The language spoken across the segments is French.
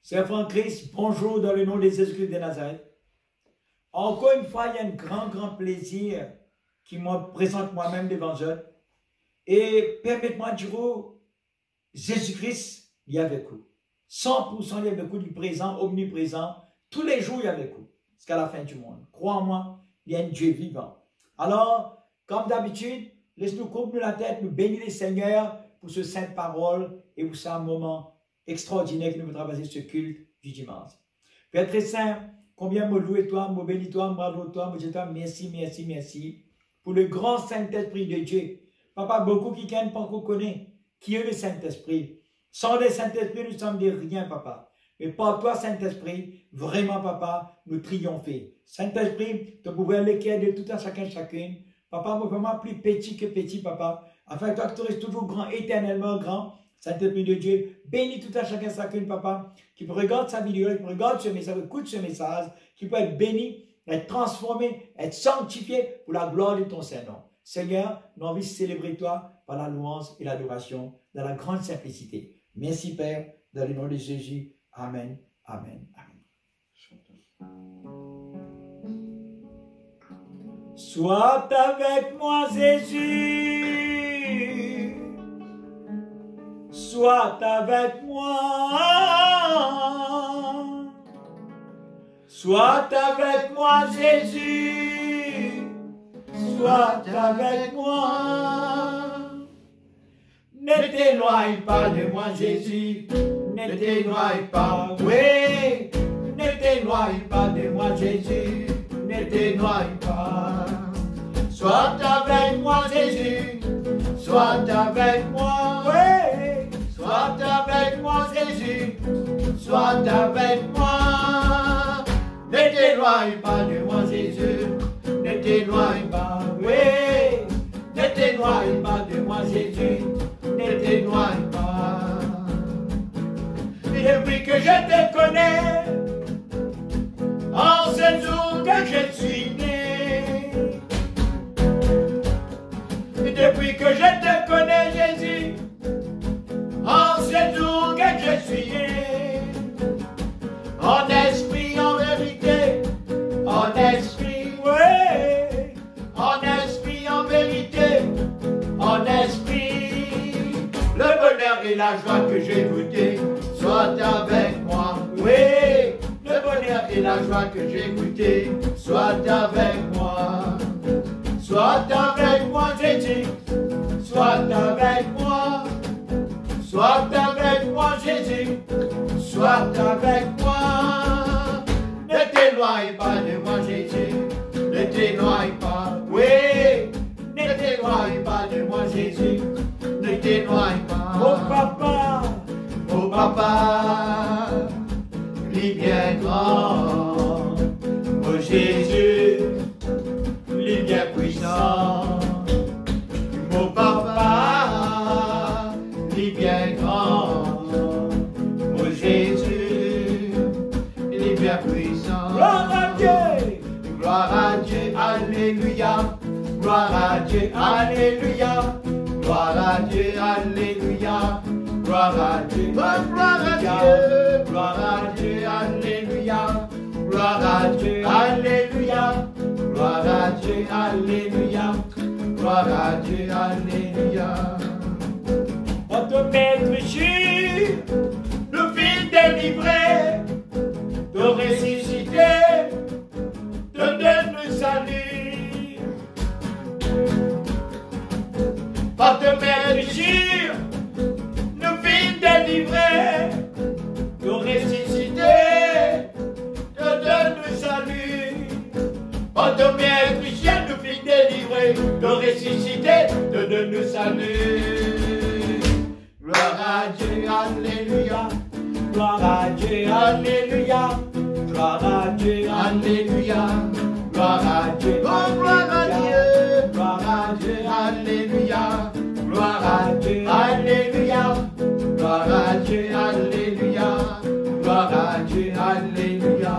C'est Franck Christ, bonjour dans le nom de Jésus-Christ de Nazareth. Encore une fois, il y a un grand plaisir qui me présente moi-même devant Dieu. Et permettez-moi de dire, Jésus-Christ, il est avec vous. 100% il est avec vous, du présent, omniprésent. Tous les jours, il est avec vous. Jusqu'à la fin du monde. Crois-moi, il y a un Dieu vivant. Alors, comme d'habitude, laisse-nous couper la tête, nous bénir les Seigneurs pour ce sainte parole et pour ce moment extraordinaire que nous avons traversé ce culte du dimanche. Père très saint, combien me louer toi, me bénis toi, me bravo toi, me dis toi, merci pour le grand Saint-Esprit de Dieu. Papa, beaucoup qui ne pas encore connaître qui est le Saint-Esprit. Sans le Saint-Esprit, nous sommes de rien, papa. Mais par toi, Saint-Esprit, vraiment, papa, nous triompher. Saint-Esprit, tu pouvais l'équerre de tout un chacun, chacune. Papa, moi, vraiment plus petit que petit, papa. Afin que toi, tu restes toujours grand, éternellement grand. Saint-Esprit de Dieu, bénis tout un chacun, chacune, papa, qui regarde sa vidéo, qui regarde ce message, écoute ce message, qui peut être béni, être transformé, être sanctifié pour la gloire de ton Saint-Nom. Seigneur, nous avons envie de célébrer toi par la louange et l'adoration dans la grande simplicité. Merci, Père, dans le nom de Jésus. Amen, amen, amen. Sois avec moi, Jésus. Sois avec moi. Sois avec moi, Jésus. Sois avec moi. Ne t'éloigne pas de moi, Jésus. Ne t'éloigne pas, oui. Ne t'éloigne pas de moi, Jésus. Ne t'éloigne pas. Sois avec moi, Jésus. Sois avec moi, oui. Sois avec moi, Jésus. Sois avec moi. Ne t'éloigne pas de moi, Jésus. Ne t'éloigne pas, oui. Ne t'éloigne pas de moi, Jésus. Ne t'éloigne pas. Depuis que je te connais, en ce jour que je suis né. Depuis que je te connais, Jésus, en ce jour que je suis né. En esprit, en vérité, en esprit, oui. En esprit, en vérité, en esprit. Le bonheur et la joie que j'ai goûté, sois avec moi, oui. Le bonheur et la joie que j'ai goûté, sois avec moi. Sois avec moi, Jésus. Sois avec moi. Sois avec moi, Jésus. Sois avec moi. Ne t'éloigne pas de moi, Jésus. Ne t'éloigne pas, oui. Ne t'éloigne pas de moi, Jésus. Ne t'éloigne pas. Oh papa. Oh papa. Lui bien grand. Oh Jésus. Lui bien puissant. Mon papa. Lui bien grand. Oh Jésus. Lui bien puissant. Gloire à Dieu. Gloire à Dieu. Alléluia. Gloire à Dieu. Alléluia. Gloire à Dieu. Alléluia. Gloire à Dieu. Gloire à Dieu. Gloire à Dieu. Alléluia. Gloire à Dieu. Alléluia. Gloire à Dieu. Alléluia. Gloire à Dieu. Alléluia. Notre Maître Jésus nous fit délivrer, de ressusciter, de donner le salut. Notre Maître Jésus nous fit délivrer, de ressusciter, de donner le salut. Notre Maître Jésus nous fit délivrer, de ressusciter, de donner le salut. Gloire à Dieu, alléluia. Gloire à Dieu, alléluia. Gloire à Dieu, alléluia. Gloire à Dieu, oh gloire à Dieu. Gloire à Dieu, alléluia. Gloire à Dieu, alléluia. Gloire à Dieu, alléluia. Gloire à Dieu, alléluia.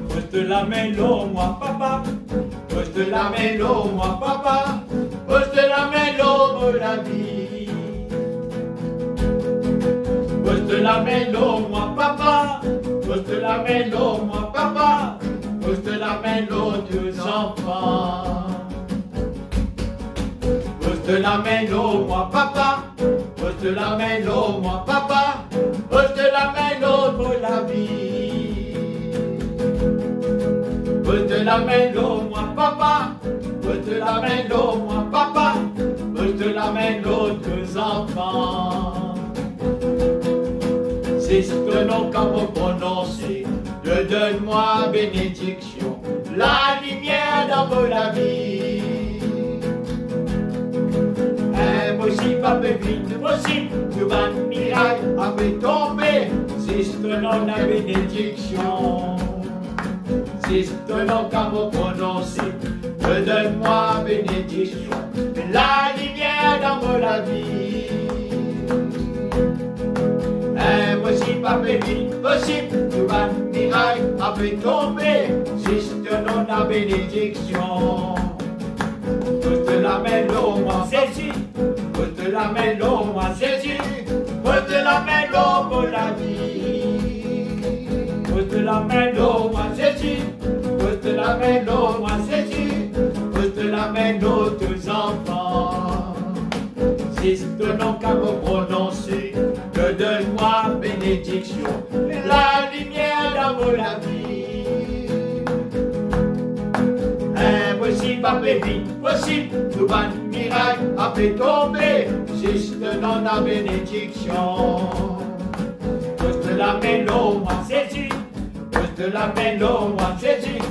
Pose la main l'eau, moi papa. Pose la main l'eau, moi papa. Pose la main l'eau, la vie. Pose Poste la mélo, moi papa. Poste la mélo, moi papa. Poste la mélo, deux enfants. Poste la mélo, moi papa. Poste la mélo, moi papa. Poste la mélo pour la vie. Poste la mélo, moi papa. Poste la mélo, moi papa. Poste la mélo, deux enfants. C'est ce nom qu'on va prononcer. Donne-moi bénédiction, la lumière dans la vie. Impossible, pas vite, possible, tout va miracle a fait tomber. C'est ce nom la bénédiction. C'est ce nom qu'on va prononcer. Donne-moi bénédiction, la lumière dans la vie. Impossible, pas vite, possible, tout va miracle a fait tomber. Juste nom la bénédiction. Poste la mélo, moi Jésus. Poste la mélo, moi Jésus. Poste la mélo pour la vie. Poste la mélo, moi Jésus. Poste la mélo, moi Jésus. Poste la mélo, deux enfants. C'est ce nom qu'à me prononcer. Que donne-moi bénédiction, la lumière dans la vie. Impossible, pas vite, possible, tout un miracle a fait tomber. Juste nom la bénédiction. Poste la mélo, moi Jésus. Poste la mélo, moi Jésus.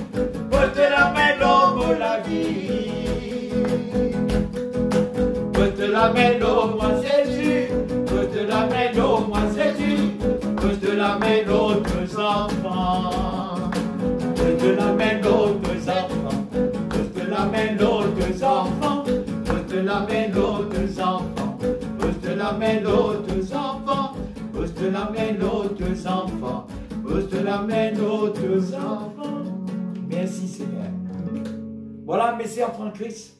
Poste la mélo pour la vie. Poste la mélo, moi Jésus. Poste la mélo, moi Jésus. Poste la mélo, deux enfants. Poste la mélo, deux enfants. Poste la mélo, deux enfants. Poste la mélo, deux enfants. Poste la mélo, deux enfants. Poste la mélo, deux enfants. Poste la mélo, deux enfants. Merci Seigneur. Voilà mes sœurs en Christ.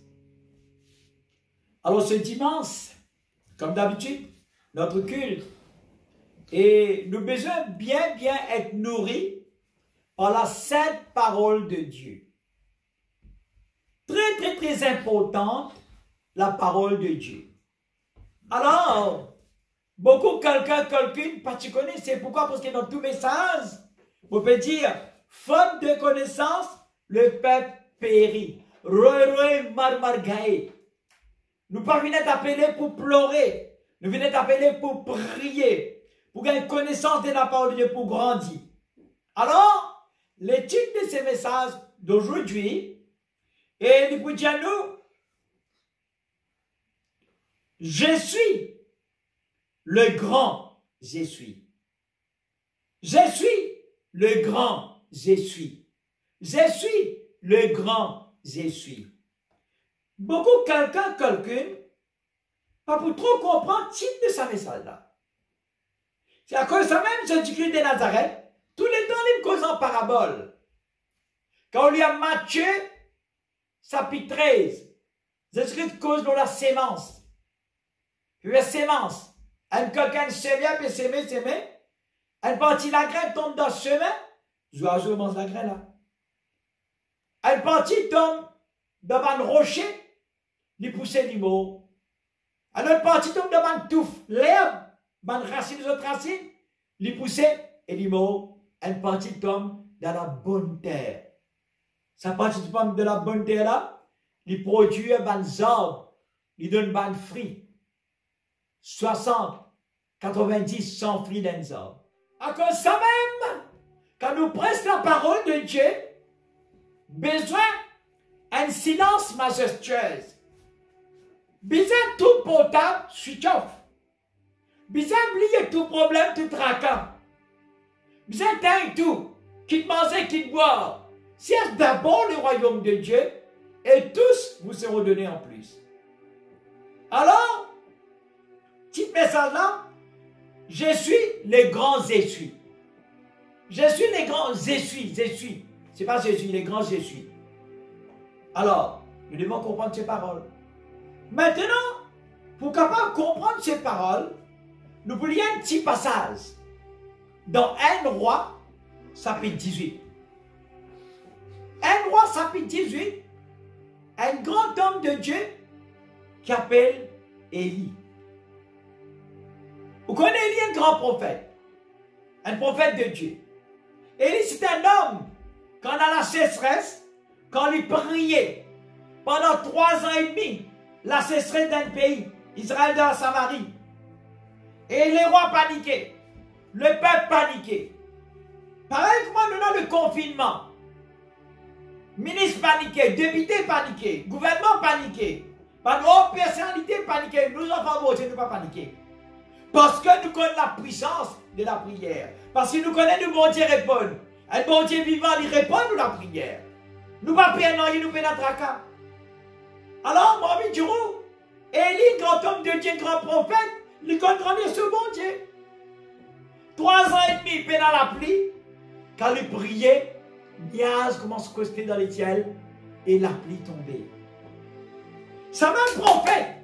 Alors ce dimanche, comme d'habitude, notre culte, et nous besoin bien être nourris par la sainte parole de Dieu. Très importante, la parole de Dieu. Alors, beaucoup quelqu'une, pas tu connais, c'est pourquoi, parce que dans tout message, on peut dire, faute de connaissance, le peuple périt. Roe marmargae. Nous pas venir t'appeler pour pleurer. Nous venons t'appeler pour prier. Pour gagner connaissance de la parole de Dieu, pour grandir. Alors, l'étude de ces messages d'aujourd'hui, et nous pouvons dire nous, je suis le grand, je suis. Je suis le grand, je suis. Je suis le grand, je suis. Beaucoup quelqu'une, pas pour trop comprendre le type de sa message là. C'est à cause de ça même, Jésus-Christ de Nazareth, tous les temps, il cause en parabole. Quand on lit à Matthieu, chapitre 13, Jésus-Christ cause dans la sémence. Puis la sémence. Quelqu'un sème, puis s'aimer. Elle partie la graine tombe dans le chemin, l'oiseau mange la graine là. Elle partie tombe dans un rocher, lui pousser du mot. Elle autre partie tombe dans un touffe, l'herbe, une racine, les autres racines, lui pousser et du mot. Elle partie tombe dans la bonne terre. Ça partie tombe de la bonne terre là, lui produit un arbres, lui donne un fruit. 60, 90, 100 fruits d'un arbre. À cause de ça même, quand nous prêtons la parole de Dieu, besoin un silence majestueux. Besoin tout portable, switch off. Besoin oublier tout problème, tout tracas. Besoin d'un tout, qui te manger, qui te boire. Cherche d'abord le royaume de Dieu et tous vous seront donnés en plus. Alors, petit message là, je suis les grands essuies. Je suis les grands essuies. C'est pas je suis les grands essuies. Alors, nous devons comprendre ces paroles. Maintenant, pour capable comprendre ces paroles, nous voulons un petit passage. dans 1 roi, chapitre 18. 1 roi, chapitre 18, un grand homme de Dieu qui appelle Élie. Vous connaissez Élie, un grand prophète, un prophète de Dieu. Élie, c'est un homme, quand on a la sécheresse, quand il priait pendant 3 ans et demi, la sécheresse d'un pays, Israël de la Samarie. Et les rois paniquaient, le peuple paniquait. Pareil que moi, maintenant, le confinement. Ministre paniqué, député paniqué, gouvernement paniqué, par nos personnalités paniquées, nous enfants ne nous pas paniquer. Parce que nous connaissons la puissance de la prière. Parce que nous connaissons le bon Dieu répond. Un bon Dieu vivant, il répond à la prière. Nous ne pouvons pas non, il nous fait notre tracas. Alors, moi, je dis, Élie, grand homme de Dieu, grand prophète, il connaît ce bon Dieu. 3 ans et demi, il fait dans la pluie. Quand il priait, Niaz commence à coster dans les ciels et la pluie tombait. Ce même prophète,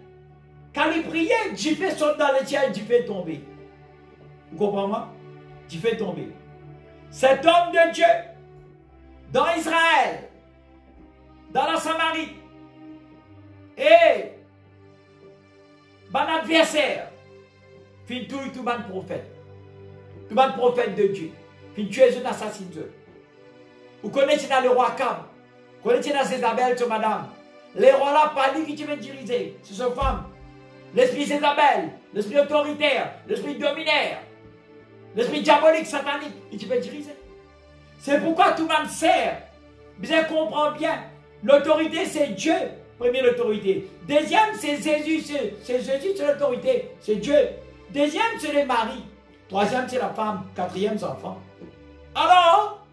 quand il priait, Dieu fait sauter dans les ciels, Dieu fait tomber. Vous comprenez moi? Dieu fait tomber. Cet homme de Dieu, dans Israël, dans la Samarie, et mon adversaire, fin tout le prophète. Tout le prophète de Dieu. Fin tu es un assassin. Vous connaissez dans le roi Akab. Vous connaissez dans Jézabel, ce madame. Les rois là, pas lui qui te veut diriger. C'est cette femme. L'esprit Jézabel, l'esprit autoritaire, l'esprit dominaire, l'esprit diabolique, satanique, il te veut diriger. C'est pourquoi tout le monde sert. Bien comprend bien. L'autorité, c'est Dieu. Première autorité. Deuxième, c'est Jésus. C'est Jésus, c'est l'autorité. C'est Dieu. Deuxième, c'est les maris. Troisième, c'est la femme. Quatrième, c'est l'enfant. Alors,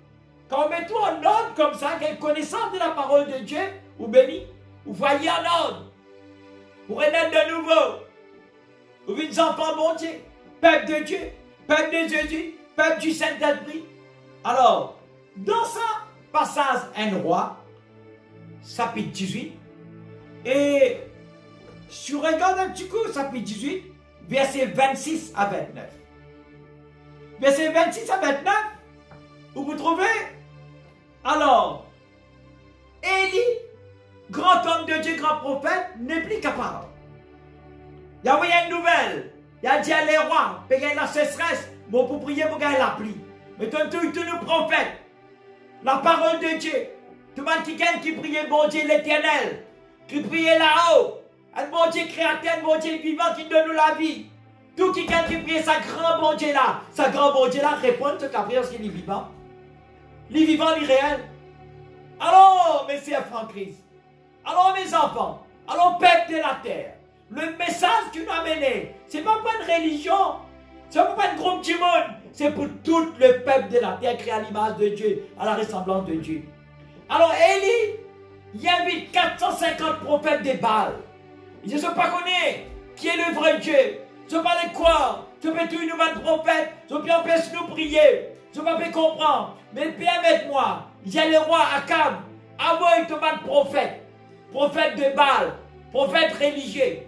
quand on met tout en ordre comme ça, quelle connaissance de la parole de Dieu, vous bénissez, vous voyez en ordre. Vous renaître de nouveau. Vous vivez enfants bon Dieu, peuple de Dieu, peuple de Jésus, peuple du Saint-Esprit. Alors, dans ce passage, 1 roi, chapitre 18, et si on regarde un petit coup, chapitre 18, verset 26 à 29. Verset 26 à 29, où vous trouvez, alors, Élie, grand homme de Dieu, grand prophète, n'est plus capable. Il a envoyé une nouvelle. Il a dit à les rois, payer la sécheresse, bon pour prier pour gagner la pluie. Mais tous nos prophètes, la parole de Dieu, tout le monde qui priait bon Dieu l'éternel, qui priait là-haut, un bon Dieu créateur, un bon Dieu vivant qui donne nous la vie. Tout qui priait sa grand bon Dieu là, sa grand bon Dieu là, répond ce qu'a prié parce qu'il est vivant. Il est vivant, il est réel. Alors, messieurs Franck-Christ, alors mes enfants, alors peuple de la terre, le message que nous a mené, ce n'est pas une religion, ce n'est pas un groupe du monde, c'est pour tout le peuple de la terre créé à l'image de Dieu, à la ressemblance de Dieu. Alors Élie, il invite 450 prophètes de Baal. Ils ne sont pas connus qui est le vrai Dieu. Ils ne sont pas les quoi. Ils ne sont pas tous nous prophètes. Ils ne sont pas empêcher nous prier. Ils ne sont pas comprendre. Mais permettez-moi, il y a le roi Akab. Envoie tout prophète. Prophète de Baal. Prophète religieux.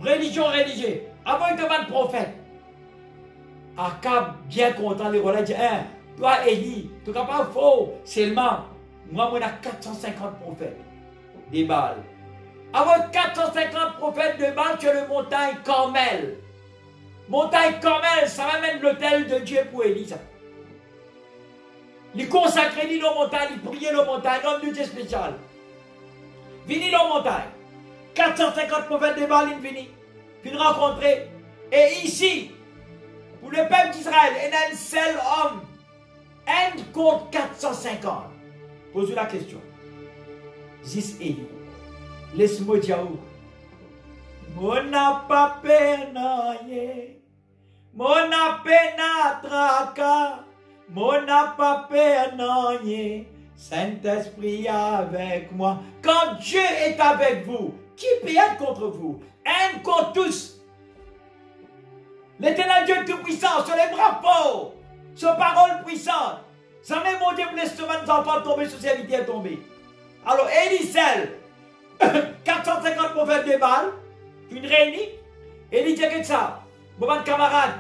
Religion religieuse. Envoie tout prophète. Akab, bien content, le roi dit, hein, toi Élie, tu n'es pas faux. Seulement, moi, on a 450 prophètes des Baal. Avec 450 prophètes de Baal sur le montagne Carmel. Montagne Carmel, ça va mettre l'autel de Dieu pour Élie. Il consacrait les montagnes, il priait les montagnes, l'homme de Dieu spécial. Vini les montagnes. 450 prophètes de Baal, il vini. Puis il rencontrait. Et ici, pour le peuple d'Israël, il y a un seul homme. Un contre 450. Posez la question. Zis Élie. Laisse-moi dire où. Mon n'a pas penaye. Mon n'a pas traka. Mon n'a pas penaye. Saint-Esprit avec moi. Quand Dieu est avec vous, qui peut être contre vous? Un contre tous. L'éternel Dieu Tout-Puissant, sur les bras forts, sur paroles puissantes. Jamais mon Dieu vous laisse nos enfants tomber sur ses vies tomber. Alors, Élie seul, 450 prophètes de Baal, une réunie, Élie dit que ça, mon camarade,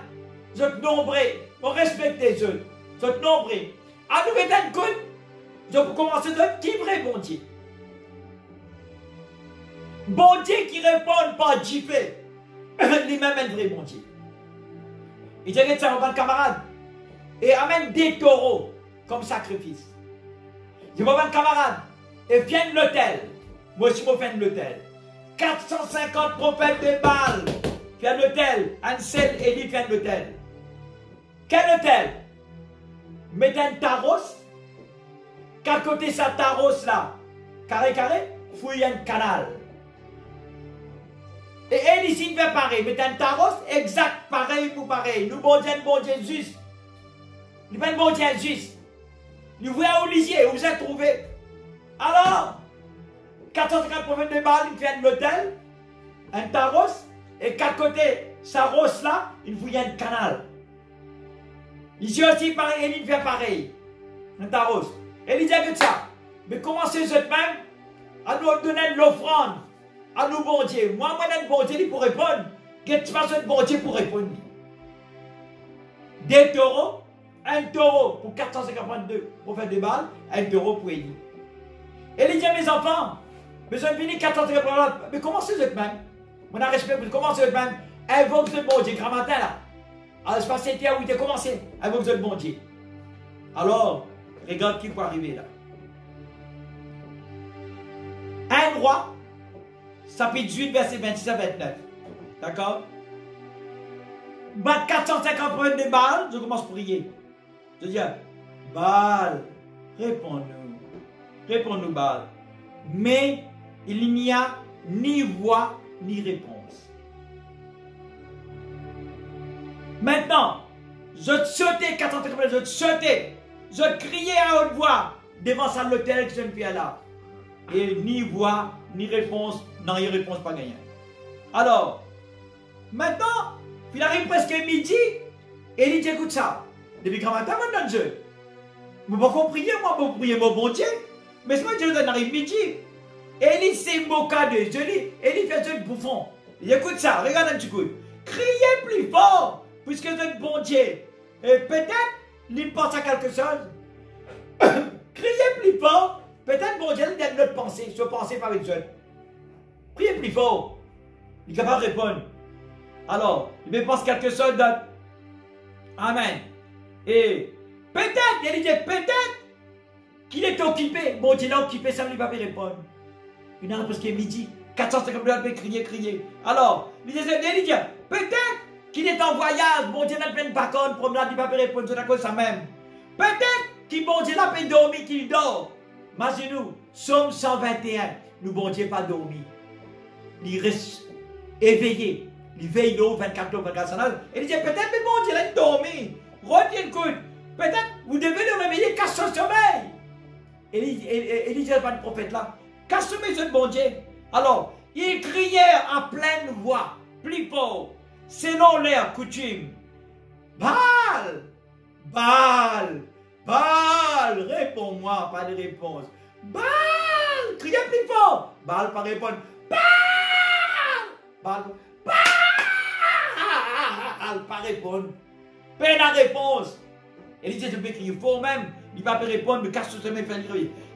vous êtes nombreux, vous respectez. des autres. Vous êtes nombreux. À nous mettre un coup, je peux commencer de qui vrai bon Dieu. Bon Dieu qui répond par Jifé. Lui-même un vrai bon Dieu. Il dit que ça va camarade. Et amène des taureaux comme sacrifice. Je vais voir un camarade. Et viens de l'hôtel. Moi aussi, je viens de l'hôtel. 450 prophètes de Baal. Viens de l'hôtel. Ansel et lui viennent de l'hôtel. Quel hôtel? Mettez un taros. Qu'à côté sa taros là, carré, fouille un canal. Et elle ici fait pareil. Mettez un taros exact, pareil pour pareil. Nous, bon Dieu, juste. Nous, bon Dieu, juste. Nous voyons au lycée, vous êtes trouvés. Alors, 450 prophètes de Baal, ils viennent de l'hôtel, un taros, et qu'à côté, sa rose là, il fouille un canal. Ici aussi, pareil, il fait pareil. Un taros. Et il dit que ça. Mais commencez eux-mêmes à nous donner de l'offrande. À nous, bon Dieu. Moi, un bon Dieu, il pour répondre. Qu'est-ce que tu fais, bon Dieu, pour répondre? Des taureaux. Un taureau pour 452 prophètes de Baal. Un taureau pour Élie. Et il dit à mes enfants, mais je finis 450, mais commencez eux-mêmes. On a respect pour commencer eux-mêmes. Invoque le bon Dieu, grand matin là. Alors, je passe où il a commencé. Invoque le bon Dieu. Alors, regarde qui peut arriver là. Un roi, chapitre 18, verset 26 à 29. D'accord? 450 prophètes de Baal, je commence à prier. Je dis, Baal, réponds-nous. Réponds-nous, Baal. Mais il n'y a ni voix ni réponse. Maintenant, je sautais 450 prophètes, je sautais. Je criais à haute voix devant ça l'hôtel que je me fais là. Et ni voix, ni réponse, non, il réponse pas gagnant. Alors, maintenant, il arrive presque midi, et il dit, écoute ça, depuis grand matin, maintenant, je ne peux pas prier, moi, pour prier mon bon Dieu, mais ce matin, il arrive midi, et il s'est moqué de je lis, et il fait un bouffon. Il dit, écoute ça, regarde un petit coup, criez plus fort, puisque vous êtes bon Dieu, et peut-être, il pense à quelque chose, criez plus fort, peut-être bon Dieu, il a notre pensée, se penser par une seule. Priez plus fort, il est capable de répondre. Alors, il me pense quelque chose d'autre. Amen. Et peut-être, il dit peut-être qu'il est occupé. Bon Dieu, il est occupé, ça ne lui va pas répondre. Il a parce qu'il est midi. 450 peut crier. Alors, il dit peut-être qu'il est en voyage. Bon Dieu, il a plein de vacances, promenade, il ne va pas répondre. C'est la cause ça même. Peut-être qu'il bon Dieu, il a pas dormi, qu'il dort. Imaginez-nous, Somme 121. Nous, bon Dieu, pas dormi. Il reste éveillé. Il veille l'eau 24 heures, 24 heures. Et il dit peut-être, mais bon Dieu, il a dormi. Reviens, écoute. Peut-être, vous devez le réveiller, casse son sommeil. Et il dit à le prophète là, casse son sommeil, bon Dieu. Alors, il criait à pleine voix, plus fort, selon leur coutume. Baal, Baal, Baal, réponds-moi, pas de réponse. Baal, criez plus fort. Baal, pas répondre. Baal, Baal, pas répondre. Peine à réponse. Et il dit, je peux crier fort même. Il ne va pas répondre, mais casse ce mec,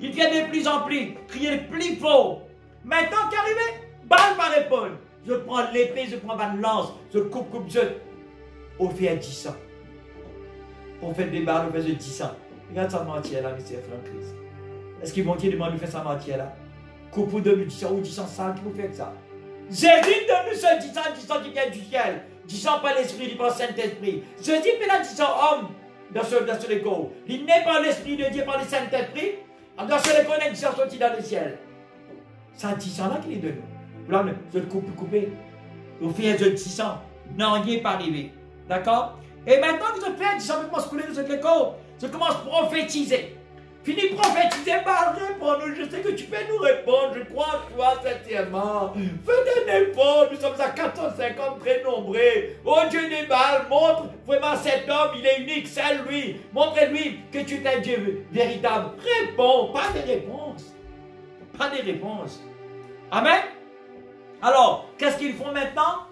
il vient de plus en plus, crier plus fort. Maintenant qu'arrivé, Baal va répondre. Je prends l'épée, je prends ma lance, je coupe, je. Au fait à 10 ans. On fait des balles, on fait 10 ans. Regarde sa matière là, monsieur Franck. Est-ce qu'ils vont dire de nous faire sa matière là? Coupe de 10 ans ou 10 ans sale qui vous fait ça? Jésus donne nous ce 10 ans qui vient du ciel. 10 ans par l'esprit, il par le Saint-Esprit. Jésus fait là 10 ans homme dans ce écho. Il n'est pas l'esprit de Dieu par le Saint-Esprit. Dans ce écho, on a 10 ans sorti dans le ciel. C'est 10 ans là qu'il est de nous. Là, je le coupe. Au fait, je 10 ans. Non, il n'est pas arrivé. D'accord? Et maintenant que je fais 10 ans, je commence à couler dans cet écho. Je commence à prophétiser. Fini prophétiser, Baal, réponds-nous. Je sais que tu peux nous répondre. Je crois en toi sincèrement. Fais un effort. Nous sommes à 450 très nombreux. Oh Dieu de Baal, montre vraiment cet homme. Il est unique, seul lui. Montre-lui que tu es un Dieu véritable. Réponds. Pas de réponse. Pas de réponse. Amen. Alors, qu'est-ce qu'ils font maintenant?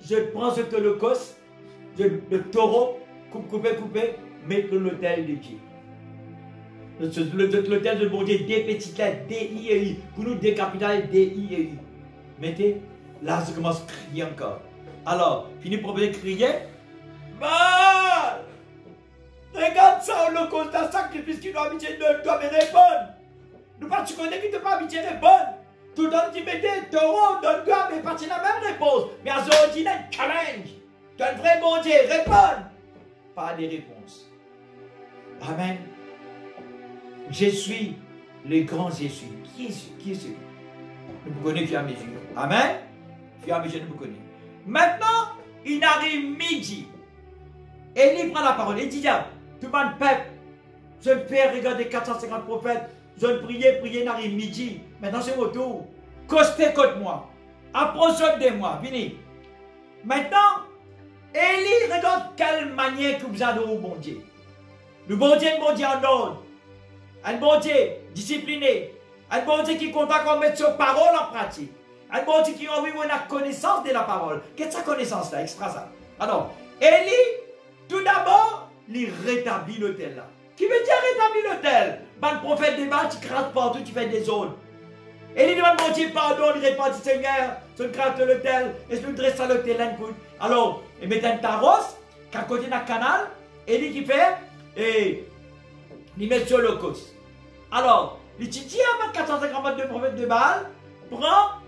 Je prends cet holocauste, le taureau, coupé, mettre l'autel de Dieu. L'autel de bon Dieu, des petites lettres, D-I-E-I. Pour nous, des capitales, D-I-E-I. Mettez, là, ça commence à crier encore. Alors, fini pour crier. Mal! Regarde ça, holocauste, un sacrifice qui doit habiter de toi, mais répondre. Nous pas, tu connais qui ne peut pas habiter répondre. Tout le temps, tu mettais taureau, donne-toi, mais pas la même réponse. Mais à ce ordinaire, challenge. Tu as un vrai bon Dieu, réponds. Pas des réponses. Amen. Je suis le grand Jésus. Qui est celui? Qui est celui? Nous vous connaissons à mesure. Amen. Fur et à mesure, nous vous connaissons. Maintenant, il arrive midi. Et il prend la parole. Il dit, tout le monde peuple, je vais faire regarder 450 prophètes. Je vais prier, il arrive midi. Maintenant, c'est mon tour. Costez contre moi. Approche de moi. Fini. Maintenant, Élie regarde quelle manière que vous adorez au bon Dieu. Le bon Dieu en ordre. Un bon Dieu discipliné. Un bon Dieu qui compte encore mettre ses paroles en pratique. Un bon Dieu qui a envie de la connaissance de la parole. Qu'est-ce que sa connaissance là? Exprès ça. Alors, Élie, tout d'abord, il rétablit l'autel là. Qui veut dire rétablir l'autel? Ben, le prophète des Baals, tu craques partout, tu fais des zones. Élie demande mon Dieu pardon, il répond, Seigneur, je craque l'autel, et je me dresse à l'autel là. Alors, il met un taros, qu'à côté d'un canal, Élie qui fait, et il met sur le cos. Alors, il dit à 452 prophètes de Baal, prend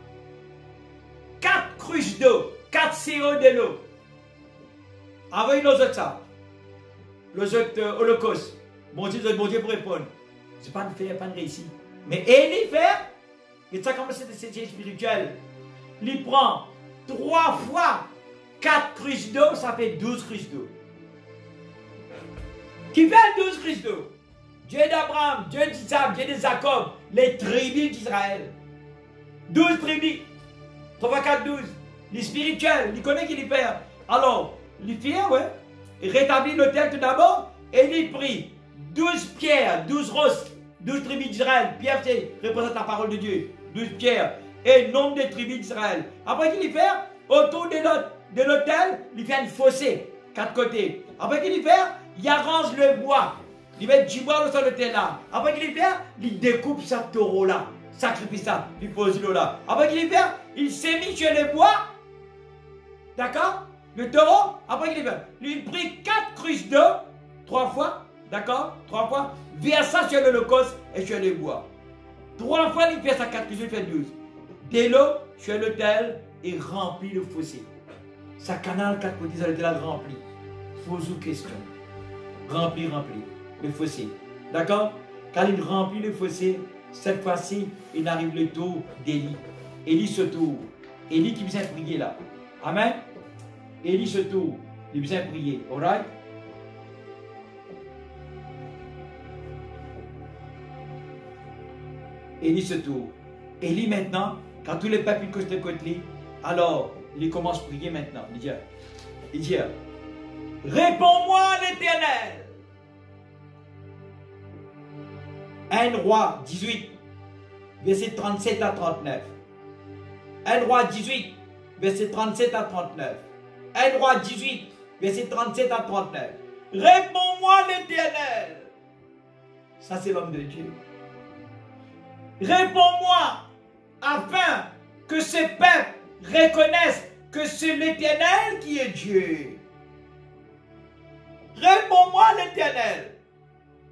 4 cruches d'eau, 4 CO de l'eau. Envoyez nos autres ça. Le holocauste. Bon Dieu pour répondre. C'est pas une faire, pas une réussite. Mais Élie fait, et ça comme c'est spirituel. Il prend 3 fois 4 cruches d'eau, ça fait 12 cruches d'eau. Qui fait 12 cruches d'eau? Dieu d'Abraham, Dieu d'Isaac, Dieu de Jacob, les tribus d'Israël. 12 tribus. 3 fois 4, 12. Les spirituels, il connaît qu'il y fait. Alors, il fait, ouais. Il rétablit l'autel tout d'abord, et il prie 12 pierres, 12 roses, 12 tribus d'Israël. Pierre, représente la parole de Dieu. 12 pierres. Et nombre de tribus d'Israël. Après qu'il y fait, autour de l'autel, il fait un fossé, 4 côtés. Après qu'il y fait, il arrange le bois. Il met du bois sur l'autel là. Après qu'il y fait, il découpe sa taureau là. Sacrifice ça, il pose l'eau là. Après qu'il y fait, il s'est mis sur le bois. D'accord? Le taureau, après qu'il y fait, il prit 4 cruches d'eau, 3 fois. D'accord? 3 fois. Versa sur l'holocauste et sur les bois. 3 fois, il fait sa 4 cruches, il fait 12. De l'eau sur l'autel et remplit le fossé. Sa canal 4 côtés sur l'autel rempli. Pose-vous question. Rempli le fossé. D'accord? Quand il remplit le fossé, cette fois-ci, il arrive le tour d'Élie. Élie se tourne. Élie qui vient prier là. Amen? Élie se tourne. Il vient prier. Alright? Élie se tourne. Élie maintenant, quand tous les peuples coachent de côté, alors il commence à prier maintenant. Il dit, réponds-moi l'Éternel. 1 Roi 18, verset 37 à 39. 1 Roi 18, verset 37 à 39. 1 Roi 18, verset 37 à 39. Réponds-moi l'Éternel. Ça c'est l'homme de Dieu. Réponds-moi afin que ce peuple reconnaisse que c'est l'Éternel qui est Dieu. Réponds-moi l'Éternel.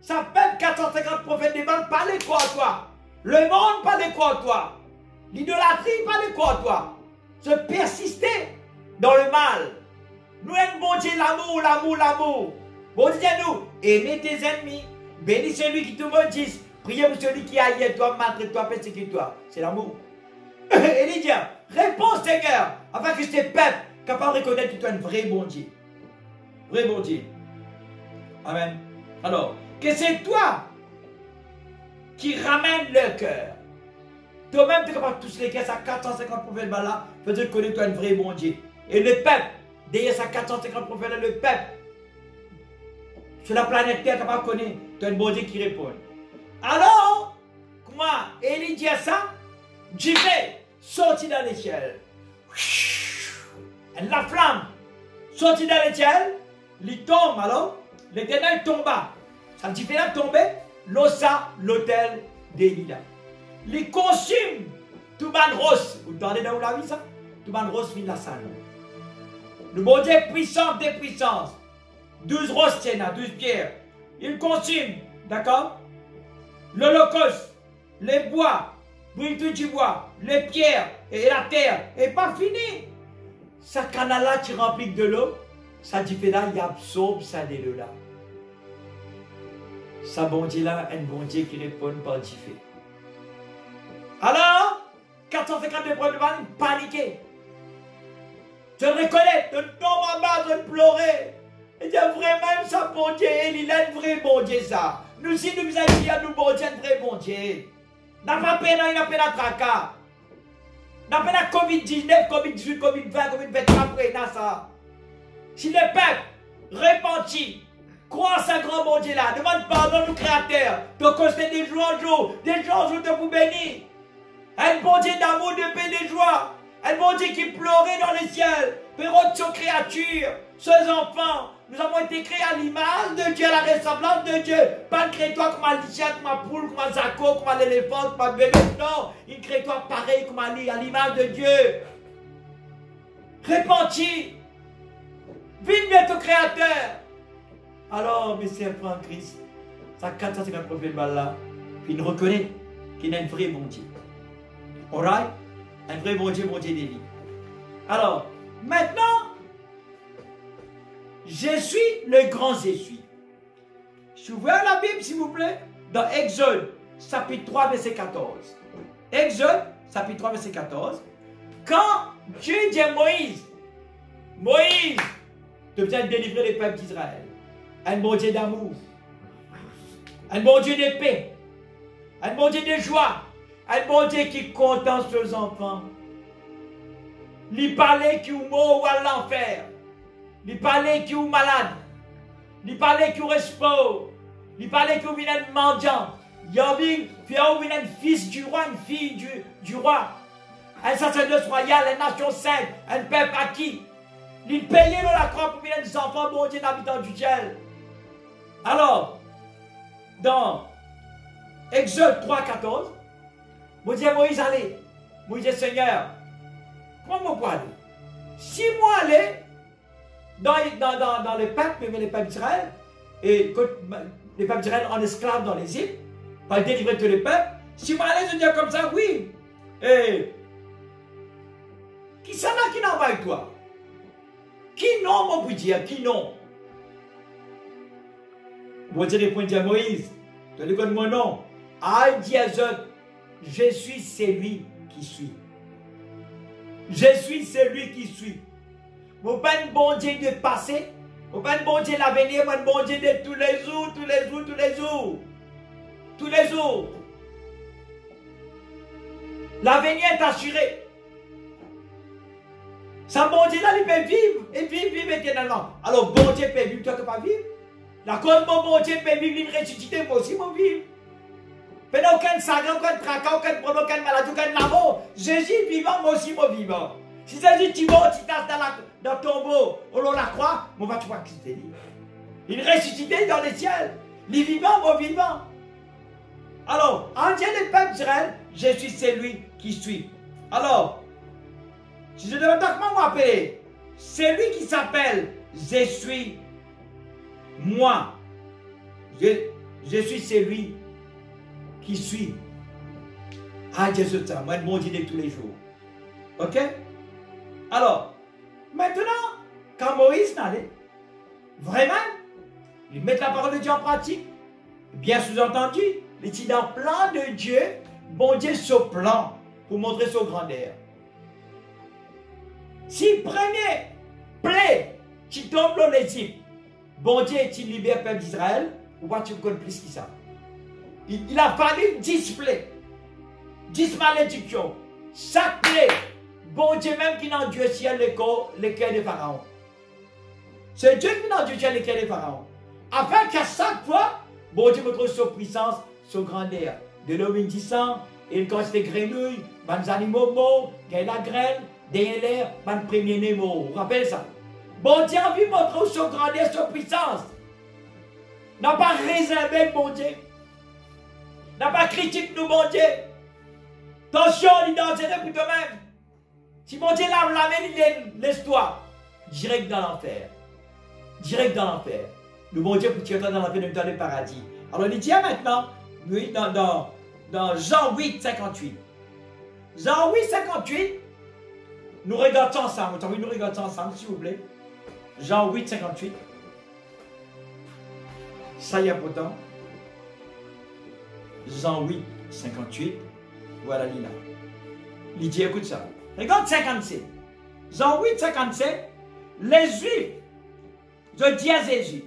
Ça peuple 450 prophètes des Baals, parlez quoi à toi? Le monde parle quoi à toi? L'idolâtrie parle quoi à toi? Se persister dans le mal. Nous aimons bon Dieu l'amour. Bon Dieu nous, aimez tes ennemis, bénis celui qui te maudisse, priez pour celui qui haït toi, maltraite toi, persécute toi. C'est l'amour. Et il dit, réponds Seigneur, afin que ce peuple capable de reconnaître que tu es un vrai bon Dieu. Vrai bon Dieu. Amen. Alors, que c'est toi qui ramène le cœur. Toi-même, tu es capable de toucher les cœurs à 450 prophètes là, faisant connaître toi un vrai bon Dieu. Et le peuple, derrière sa 450 prophètes là, le peuple, sur la planète Terre, capable de connaître, tu as un bon Dieu qui répond. Alors, comment Élie dit à ça? Dieu sorti dans les ciels. La flamme sortit dans les ciels, il tombe alors, l'Éternel tomba. Ça dit fait là tomber, l'ossa l'autel d'Élida. Les consume tout ban rose. Vous entendez dans la vie ça? Tout ban rose fin la salle. Le bon Dieu puissant des puissances. 12 roses tiennent à 12 pierres. Il consume, d'accord? L'holocauste, les bois, brûle tout du bois, les pierres et la terre. Et pas fini. Ça canal là qui remplit de l'eau. Ça dit fait là, il absorbe ça de l'eau là. Ça bon Dieu là, un bon Dieu qui répond par du fait. Alors, 452 points de vente, paniqué. Je le reconnais, je tombe en bas, je pleurais. Et je dis vraiment, ça bon Dieu, il a un vrai bon Dieu ça. Nous si nous avons dit à nous bon Dieu, un vrai bon Dieu. N'a pas peine, il n'a pas de tracas. N'a pas de Covid-19, Covid-18, Covid-20, Covid-21, après, n'a ça. Si le peuple repentit, croit à ce grand bon Dieu là, demande pardon au Créateur, te constater des jours en jour, des jours en jour de vous bénir. Un bon Dieu d'amour, de paix, de joie. Un bon Dieu qui pleurait dans les ciels, pérode sur créatures, ses enfants. Nous avons été créés à l'image de Dieu, à la ressemblance de Dieu. Pas de crée-toi comme un lichet, comme un poule, comme un zaco, comme un éléphant, comme un bébé. Non, il crée-toi pareil comme un lit, à l'image de Dieu. Répentis. Vive bientôt créateur. Alors, Monsieur prend Christ, ça 450 prophètes là, puis il reconnaît qu'il a un vrai bon Dieu. Alright? Un vrai bon Dieu d'Élie. Alors, maintenant, je suis le grand je suis. Ouvrez la Bible, s'il vous plaît, dans Exode, chapitre 3, verset 14. Exode, chapitre 3, verset 14. Quand Dieu dit à Moïse, Moïse, tu viens de délivrer les peuples d'Israël. Un bon Dieu d'amour. Un bon Dieu de paix. Un bon Dieu de joie. Un bon Dieu qui contente ses enfants. Il parlait qui est mort ou à l'enfer. Il parlait qui est malade. Il parlait qui est pauvre. Il parlait qui est un mendiant. Il y a un fils du roi, une fille du roi. Un sacerdoce royal, une nation sainte, un peuple acquis. Il payait dans la croix pour des enfants, bon Dieu, d'habitants du ciel. Alors, dans Exode 3, 14, vous dites à Moïse, allez. Moïse dit, Seigneur, comment moi aller? Si moi aller dans le peuple, les peuples d'Israël, et les peuples d'Israël en esclaves dans les îles, pour délivrer tous les peuples, si moi aller, je dis comme ça, oui. Et qui ça là qui n'envoie avec toi? Qui non, mon peut dire, qui non? Vous dites répondre à Moïse, tu lui connais mon nom. Ah, dit à Zot, je suis celui qui suis. Je suis celui qui suis. Vous n'êtes pas un bon Dieu de passé, vous n'êtes pas un bon Dieu de l'avenir, vous êtes un bon Dieu de tous les jours, tous les jours, tous les jours. Tous les jours. L'avenir est assuré. Ça, bon Dieu là, il peut vivre, et vivre éternellement. Alors, bon Dieu peut vivre, toi tu ne peux pas vivre. La cause mon bon Dieu peut vivre, il ressuscité, moi aussi, moi vivre. Mais aucun sagran, aucun tracas, aucun problème, aucune maladie, aucun l'amour. Jésus est vivant, moi aussi, moi vivant. Si Jésus tu vas, tu tasses dans le tombeau, au long de la croix, moi va tu voir qui c'est. Il est ressuscité dans les ciels. Il est vivant, moi vivant. Alors, en Dieu des peuples d'Israël, je suis celui qui suis. Alors, si je demande comment m'appeler, celui qui s'appelle je suis moi. Je suis celui qui suis. Ah, Jésus, ça, moi, bon Dieu de tous les jours. Ok? Alors, maintenant, quand Moïse n'allait, vraiment, il met la parole de Dieu en pratique, bien sous-entendu, il est dans le plan de Dieu, bon Dieu ce plan pour montrer son grandeur. Si premier plaît, tu tombes dans l'Égypte, bon Dieu tu libères le peuple d'Israël, ou pas tu connais plus que ça. Il a fallu 10 plaies, 10 malédictions. Chaque plaie, bon Dieu même qui n'a Dieu ciel le cœur de Pharaon. C'est Dieu qui n'a Dieu ciel le cœur de Pharaon. Afin qu'à chaque fois, bon Dieu montre sa puissance, sa grandeur. De l'eau indissant, il casse les grenouilles, les animaux morts, la graine, derrière l'air, les premiers nés morts. Vous rappelez ça? Bon Dieu a vu montrer sa grandeur, sa puissance. N'a pas réservé mon Dieu. N'a pas critiqué nous, mon Dieu. Attention, il est dangereux pour toi-même. Si mon Dieu l'a blâmé, laisse-toi. Direct dans l'enfer. Direct dans l'enfer. Le bon Dieu pour tirer dans l'enfer dans le paradis. Alors il dit maintenant, oui, dans Jean 8, 58. Jean 8, 58. Nous regardons ensemble. Nous regardons ensemble, s'il vous plaît. Jean 8, 58. Ça y est pourtant. Jean 8, 58. Voilà l'île là. Il dit, écoute ça. Regarde 57. Jean 8, 57. Les Juifs, je dis à Jésus,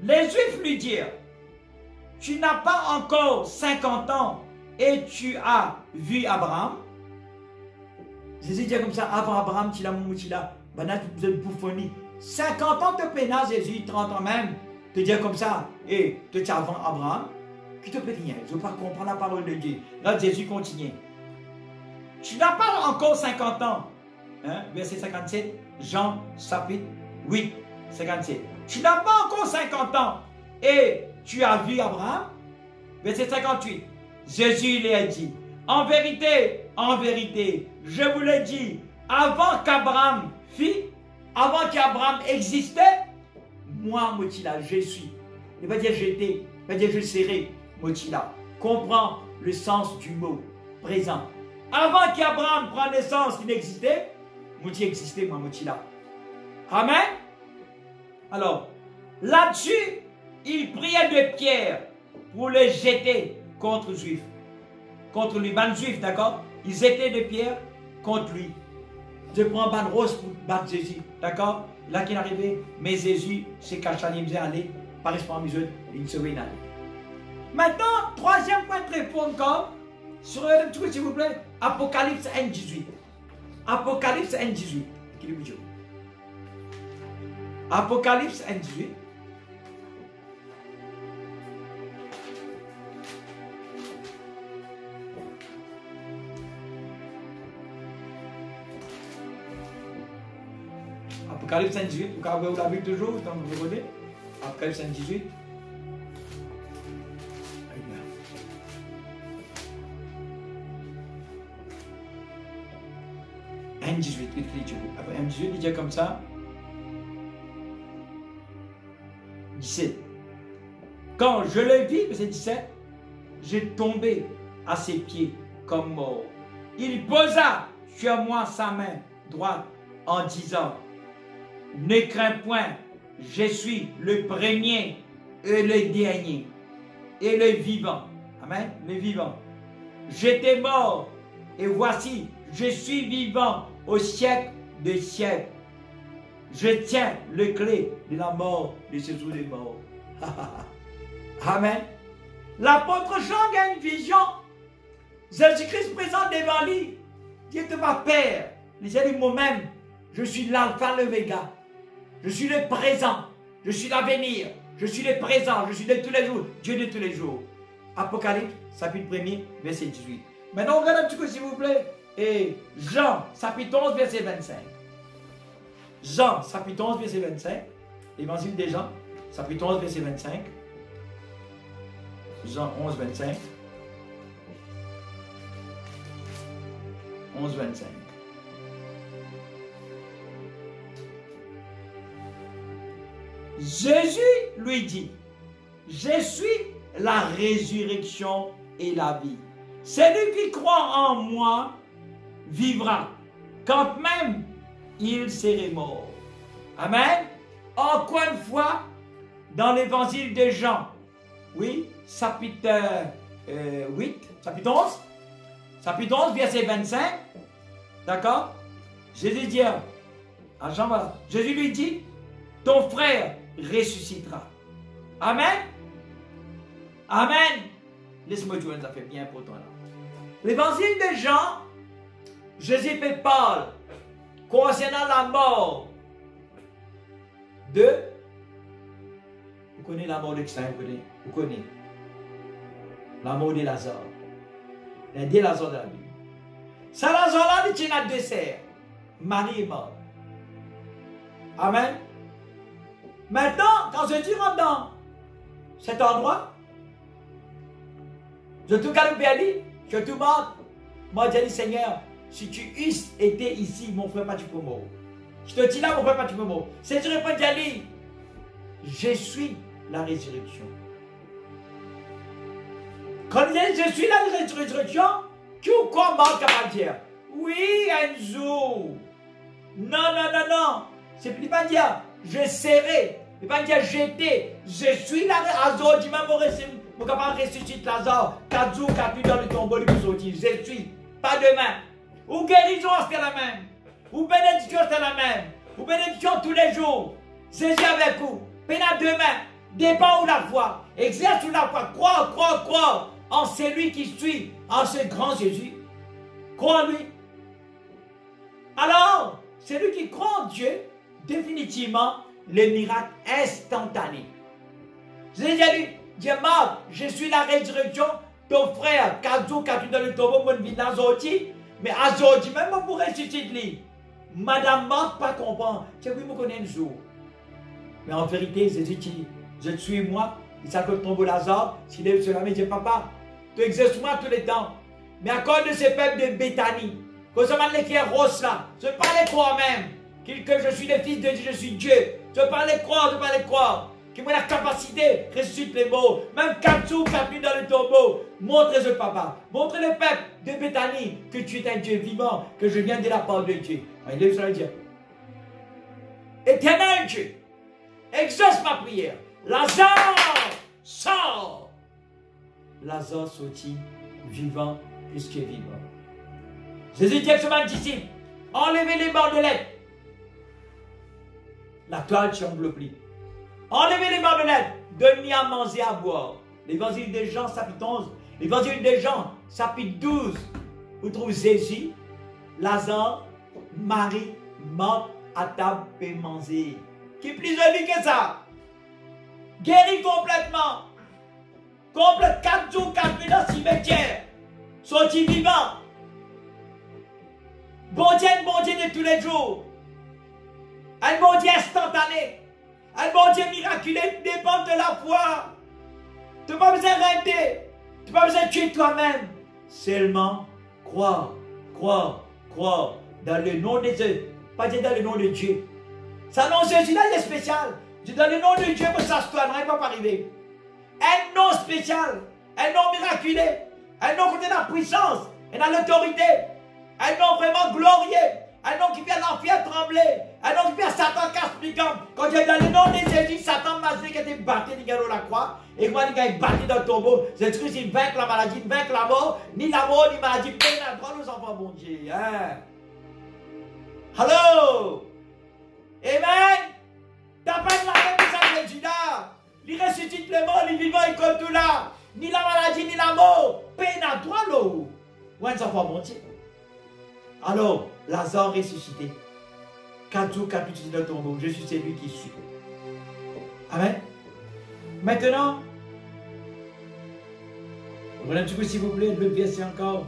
les Juifs lui dirent, tu n'as pas encore 50 ans et tu as vu Abraham. Jésus dit comme ça, avant Abraham, tu l'as mon là, vous êtes bouffonnis. 50 ans de pénal, Jésus, 30 ans même, te dire comme ça, et te dire avant Abraham, qui te peut rien, je ne veux pas comprendre la parole de Dieu. Là, Jésus continue. Tu n'as pas encore 50 ans. Hein? Verset 57, Jean chapitre 8, 57. Tu n'as pas encore 50 ans et tu as vu Abraham. Verset 58, Jésus lui a dit, en vérité, je vous l'ai dit, avant qu'Abraham fît, avant qu'Abraham existait, moi, Motila, je suis. Il va dire j'étais, il va dire je serai, Motila. Comprends le sens du mot présent. Avant qu'Abraham prenne naissance, il n'existait, Mouti existait, moi, Mouti là. Amen. Alors, là-dessus, il priait de Pierre pour le jeter contre les Juifs. Contre lui, ban Juif, d'accord? Ils étaient de Pierre contre lui. Je prends ban rose pour battre Jésus, d'accord? Là qu'il est arrivé, mais Jésus s'est caché, il me disait aller, par espoir mesure, il se veut aller. Maintenant, troisième point de réponse encore, sur un truc, s'il vous plaît, Apocalypse 1:18. Apocalypse 1:18. Apocalypse 1:18. Apocalypse 1:18. Vous l'avez toujours, donc vous regardez. Apocalypse 1:18. 1:18, après 1:18, il dit comme ça. 17. Quand je le vis, verset 17, j'ai tombé à ses pieds comme mort. Il posa sur moi sa main droite en disant, ne crains point, je suis le premier et le dernier et le vivant. Amen, le vivant. J'étais mort et voici, je suis vivant au siècle des siècles. Je tiens le clé de la mort de ce jour des morts. Amen. L'apôtre Jean a une vision. Jésus-Christ présent devant lui. Dieu te va Père. Il dit moi-même, je suis l'alpha, l'oméga. Je suis le présent. Je suis l'avenir. Je suis le présent. Je suis de tous les jours. Dieu de tous les jours. Apocalypse, chapitre 1er, verset 18. Maintenant, on regarde un petit peu, s'il vous plaît. Et Jean, chapitre 11, verset 25. Jean, chapitre 11, verset 25. L'évangile des Jean, chapitre 11, verset 25. Jean 11, 25. 11, 25. Jésus lui dit, je suis la résurrection et la vie. Celui qui croit en moi vivra, quand même il serait mort. Amen. Encore une fois, dans l'évangile de Jean, oui, chapitre 8, chapitre 11, chapitre 11, verset 25, d'accord? Jésus dit à Jean, voilà, Jésus lui dit, ton frère ressuscitera. Amen. Amen. Laisse-moi dire, ça fait bien pour toi là. L'évangile de Jean, Jésus parle concernant la mort de... Vous connaissez la mort de qui ça, vous connaissez la mort de Lazare. Il y a deux Lazare dans la Bible. Ça Lazare là, il a deux sœurs. Marie est morte. Amen. Maintenant, quand Jésus rentre cet endroit. Je tout calme Ali, je tout mort. Moi, j'ai dit, Seigneur, si tu eusses été ici, mon frère Patipomo, je te dis là, mon frère Patipomo, c'est tu réponds, Ali, je suis la résurrection. Quand il dit, je suis la résurrection, qui ou quoi manque à dire? Oui, Enzo. Non, non, non, non. C'est plus pas dire, je serai. Il pas dire, j'étais. Je suis la résurrection. Je suis capable de ressusciter Lazare. Kazou, Katu dans le tombeau, je suis. Pas demain. Ou guérison, c'était la même. Ou bénédiction, c'était la même. Ou bénédiction tous les jours. Jésus avec vous. Pénal demain. Dépend où la foi. Exerce où la foi. Crois, crois, crois en celui qui suit, en ce grand Jésus. Crois en lui. Alors, celui qui croit en Dieu, définitivement, le miracle instantané. J'ai déjà dit, Dieu m'a, je suis la résurrection, ton frère, Kazou, Katu dans le tombeau, mon vie Azoti, mais Azoti, même pour ressusciter lui. Madame Marc, pas comprendre. Tu oui, me connais un jour. Mais en vérité, Jésus dit, je suis moi, il s'appelle tombeau Lazare, s'il est sur la main, il dit, papa, tu exerces moi tous les temps. Mais à cause de ce peuple de Béthanie, que ce moment qui est rose là, je parlais croire même, que je suis le fils de Dieu, je suis Dieu. Je parlais croire, je parlais croire. Qui m'a la capacité, ressuscite les mots. Même Katsou, Katu dans le tombeau. Montre-le, papa. Montre le peuple de Béthanie que tu es un Dieu vivant, que je viens de la part de Dieu. Il lève sur Dieu. Éternel Dieu, exauce ma prière. Lazare, sort. Lazare sortit vivant puisque vivant. Jésus dit à ce disciple, enlevez les bandelettes. La toile s'enveloppe. Enlevez les bandelettes, donnez à manger à boire. L'évangile de Jean, chapitre 11. L'évangile de Jean, chapitre 12. Vous trouvez Jésus, Lazare, Marie, Marthe à table et manger. Qui est plus joli que ça? Guéri complètement. Complète 4 jours, 4 nuits dans le cimetière. Sorti vivant. Bon Dieu de tous les jours. Un bon Dieu instantané. Un bon Dieu miraculeux dépend de la foi. Tu n'as pas besoin d'arrêter. Tu n'as pas besoin de tuer toi-même. Seulement croire, croire, croire. Dans le nom de Dieu. Pas dire dans le nom de Dieu. Ça non, Jésus-là, il est spécial. Dis dans le nom de Dieu, que ça se tourne, rien ne va pas arriver. Un nom spécial. Un nom miraculeux. Un nom qui a la puissance et dans l'autorité. Un nom vraiment glorieux. Un nom qui fait l'enfer trembler. Un nom qui fait Satan casse-plicant. Quand j'ai dans le nom de Jésus, Satan m'a dit qu'il était battu de la croix. Et moi, il est battu dans le tombeau. C'est ce que c'est vaincre la maladie, vaincre la mort. Ni la mort, ni la maladie. Peine à droit, nous enfants, bon Dieu. Hein? Hello? Amen? T'as pas de la même de Jésus là. Il ressuscite le mort, il vivant, il comme tout là. Ni la maladie, ni la mort. Peine à droit, l'eau. Ouais, nous enfants, bon Dieu. Alors, Lazare ressuscité. Katou, Katou, dans le tombeau. Je suis celui qui suis. Amen. Maintenant, regardez un petit peu s'il vous plaît, le verset encore.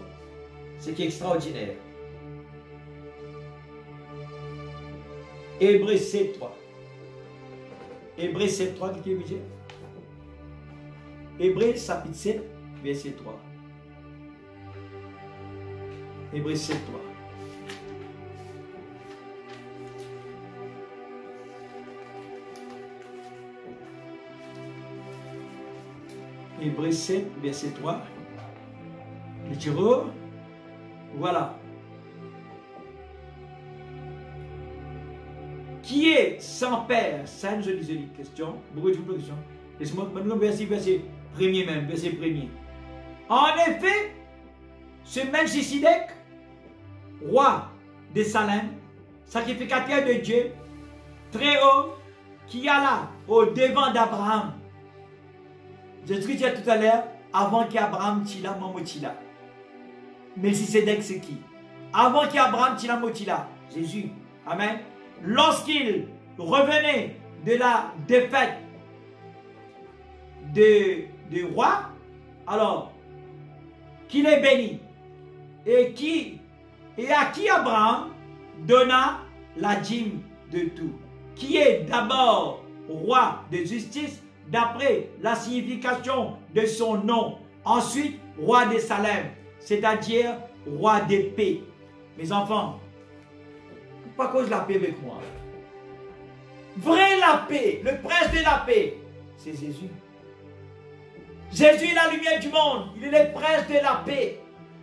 Ce qui est extraordinaire. Hébreux 7, 3. Hébreux 7, 3, qui est obligé? Hébreux chapitre 7, verset 3. Hébreux 7, 3. Hébreux 7, verset 3. Le tiro. Voilà. Qui est sans père? Ça, je disais une question. Beaucoup de questions. Laissez-moi maintenant verset premier même, verset premier. En effet, ce Melchisedec, roi de Salem, sacrificateur de Dieu, très haut, qui alla au devant d'Abraham. Je te disais tout à l'heure, avant qu'Abraham tila, maman tila. Melchisedec, c'est qui? Avant qu'Abraham tila, maman tila. Jésus. Amen. Lorsqu'il revenait de la défaite du roi, alors, qu'il est béni. Et à qui Abraham donna la dîme de tout. Qui est d'abord roi de justice, d'après la signification de son nom. Ensuite, roi de Salem, c'est-à-dire roi de paix. Mes enfants, pourquoi cause la paix avec moi? Vrai la paix, le prince de la paix, c'est Jésus. Jésus est la lumière du monde, il est le prince de la paix.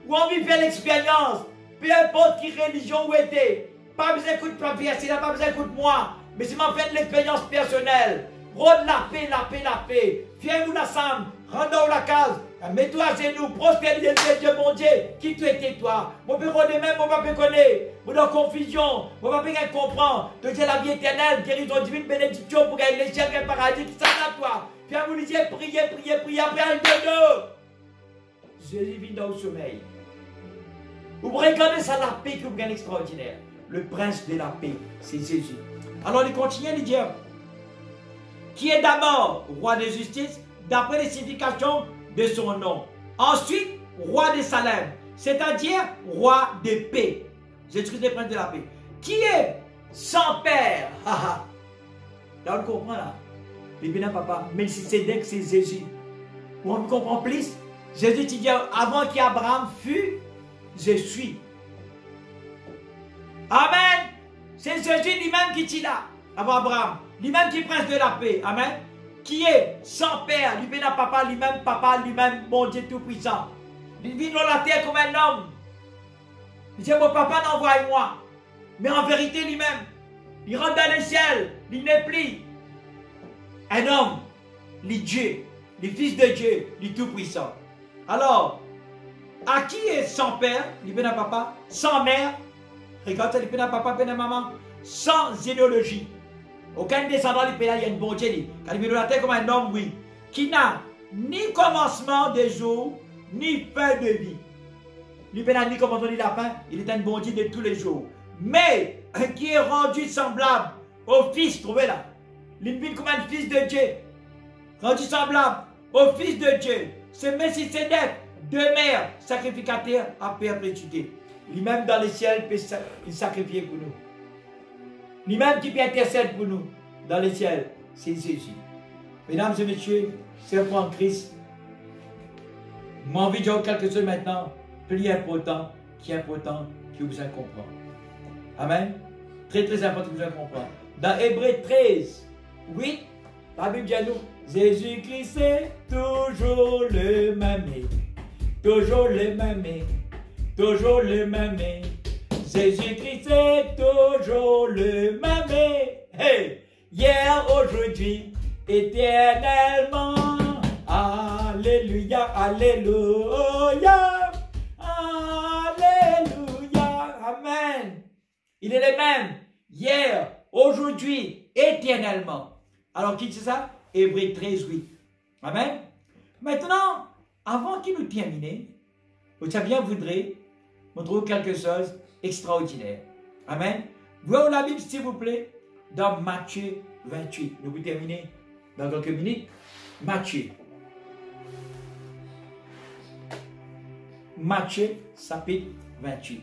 Où on vit faire l'expérience, peu importe qui religion ou était, pas besoin d'écouter papier, c'est pas besoin d'écouter moi, mais c'est m'a fait l'expérience personnelle. Rôde la paix, la paix, la paix. Viens-nous ensemble, rendons la case, mets-toi à genoux, prospère Dieu, mon Dieu, qui tu étais toi. Mon père de même, mon papa connaît, mon dans confusion, mon papa comprend. De Dieu la vie éternelle, guérison divine, bénédiction pour gagner les ciels, le paradis, qui s'en à toi. Viens vous dire, priez, priez, priez, après elle de nous. Jésus vit dans le sommeil. Vous regardez ça, la paix que vous gagnez extraordinaire. Le prince de la paix, c'est Jésus. Alors il continue de dire, qui est d'abord roi de justice, d'après les significations de son nom. Ensuite, roi de Salem, c'est-à-dire roi de paix. Jésus-Christ est le prince de la paix. Qui est sans père? Là, on comprend là. Mais bien, papa, mais si c'est dès que c'est Jésus. On comprend plus. Jésus dit, avant qu'Abraham fût, je suis. Amen. C'est Jésus lui-même qui dit là, avant Abraham. Lui-même qui est prince de la paix. Amen. Qui est sans père. Lui-même papa, lui-même, mon Dieu tout-puissant. Il vit dans la terre comme un homme. Il dit, mon papa n'envoie-moi. Mais en vérité lui-même, il rentre dans le ciel. Il n'est plus un homme, le Dieu, le Fils de Dieu, le tout-puissant. Alors, à qui est sans père, lui-même papa, sans mère, regarde ça, lui-même papa, lui-même maman, sans généalogie. Aucun descendant du pays, il y a une bonne Dieu. Quand il vit dans la terre comme un homme, oui, qui n'a ni commencement de jour, ni fin de vie. Lui, n'a ni commencement ni la fin, il est un bon Dieu de tous les jours. Mais, qui est rendu semblable au Fils, trouvez là. Il vit comme un Fils de Dieu, rendu semblable au Fils de Dieu. C'est Melchisédek, demeure sacrificateur à perpétuité. Lui-même dans le ciel, il sacrifie pour nous. Lui-même qui peut intercéder pour nous dans le ciel, c'est Jésus. Mesdames et messieurs, c'est en Christ. Mon envie de dire quelque chose maintenant, plus important, qui vous besoin de comprendre. Amen. Très très important que vous besoin de comprendre. Dans Hébreux 13, oui, la Bible dit à nous, Jésus-Christ est toujours le même, toujours le même, toujours le même. Jésus-Christ est toujours le même. Hey, hier, aujourd'hui, éternellement. Alléluia, alléluia, alléluia, amen. Il est le même, hier, aujourd'hui, éternellement. Alors, qui dit ça? Hébreux 13, 8. Amen. Maintenant, avant qu'il nous termine, vous savez bien, voudrez montrer quelque chose extraordinaire. Amen. Voyons la Bible, s'il vous plaît, dans Matthieu 28. Nous vous terminer dans quelques minutes. Matthieu. Matthieu, chapitre 28.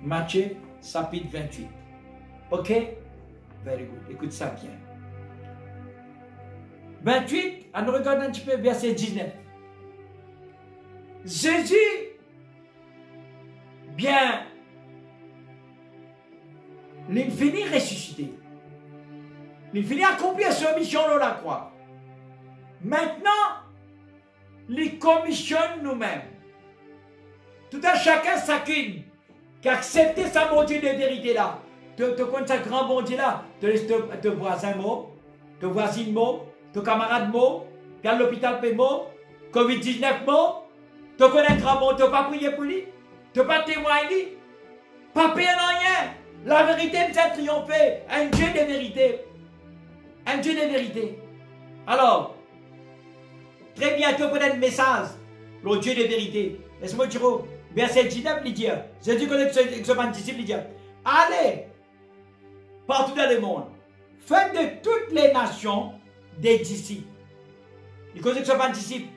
Matthieu, chapitre 28. Ok? Very good. Écoute ça bien. 28, on regarde un petit peu verset 19. Jésus, bien, il finit ressuscité. Il finit accomplir sa mission dans la croix. Maintenant, il commissionne nous-mêmes. Tout un chacun, chacune, qui a accepté sa bon Dieu de vérité là. Tu connais sa grand bon Dieu là. Tu laisses te voisin mot, te voisine mot, te camarade mot, tu à l'hôpital paix mot, Covid-19 mot, tu connais un grand bon, tu n'as pas prié pour lui, tu n'as pas témoigné, pas payé rien. La vérité me fait triompher. Un Dieu de vérité. Un Dieu de vérité. Alors, très bientôt, vous avez un message. Le Dieu de vérité. Laisse-moi dire, verset 19, il dit, Jésus connaît son disciple, il dit, allez, partout dans le monde, faites de toutes les nations des disciples. Il connaît son disciple.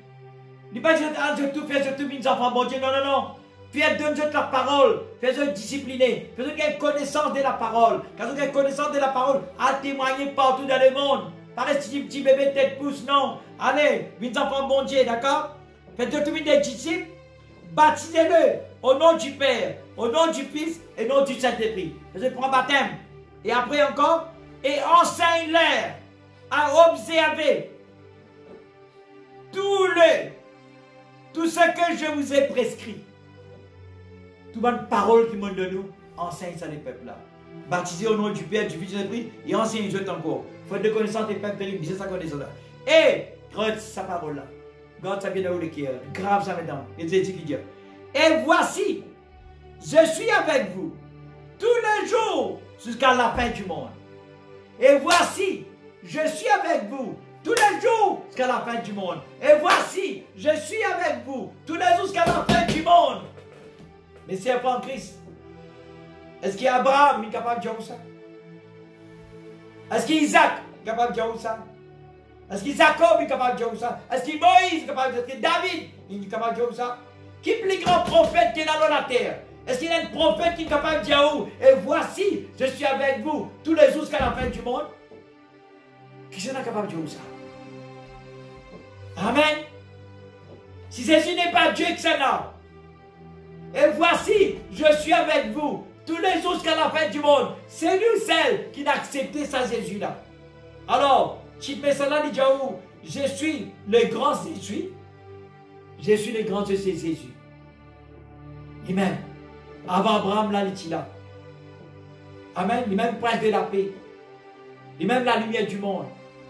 Il ne dit pas, je tout fais, je tout mes enfants, bon Dieu, non, non, non. Faites donner la parole, faites discipliner, faites une connaissance de la parole. Quand vous avez connaissance de la parole, à témoigner partout dans le monde. Pas rester petit bébé tête pouce, non. Allez, vite enfants de bon Dieu, d'accord? Faites de tout des disciples. Baptisez-le au nom du Père, au nom du Fils et au nom du Saint-Esprit. Vous prends baptême. Et après encore, et enseigne-leur à observer tout ce que je vous ai prescrit. Toute bonne parole qui m'ont donné, enseigne ça les peuples là. Baptisez au nom du Père, du Fils et du Saint-Esprit et enseigne-le encore. Faut de connaissance des peuples terribles, c'est ça qu'on est là. Et garde sa parole là. Garde ça bien dans le cœur. Grave ça maintenant. Et c'est ce qu'il dit. Et voici, je suis avec vous tous les jours jusqu'à la fin du monde. Et voici, je suis avec vous tous les jours jusqu'à la fin du monde. Et voici, je suis avec vous tous les jours jusqu'à la fin du monde. Mais c'est pas en Christ. Est-ce qu'il y a Abraham qui est capable de dire ça? Est-ce qu'Isaac est capable de dire ça? Est-ce que Jacob est capable de dire ça? Est-ce que Moïse est capable de dire ça? Est-ce que David est capable de dire ça? Qui est le plus grand prophète qui est dans la terre? Est-ce qu'il y a un prophète qui est capable de dire où? Et voici, je suis avec vous tous les jours jusqu'à la fin du monde. Qui est capable de dire ça? Amen. Si Jésus n'est pas Dieu que c'est là. Et voici, je suis avec vous tous les jours jusqu'à la fin du monde. C'est lui celle qui n'a accepté ça Jésus là. Alors, tu mets ça là, dit où? Je suis le grand Jésus. Je suis le grand Jésus. Lui-même. Avant Abraham, là, il est là. Amen. Lui-même prince de la paix. Lui-même la lumière du monde.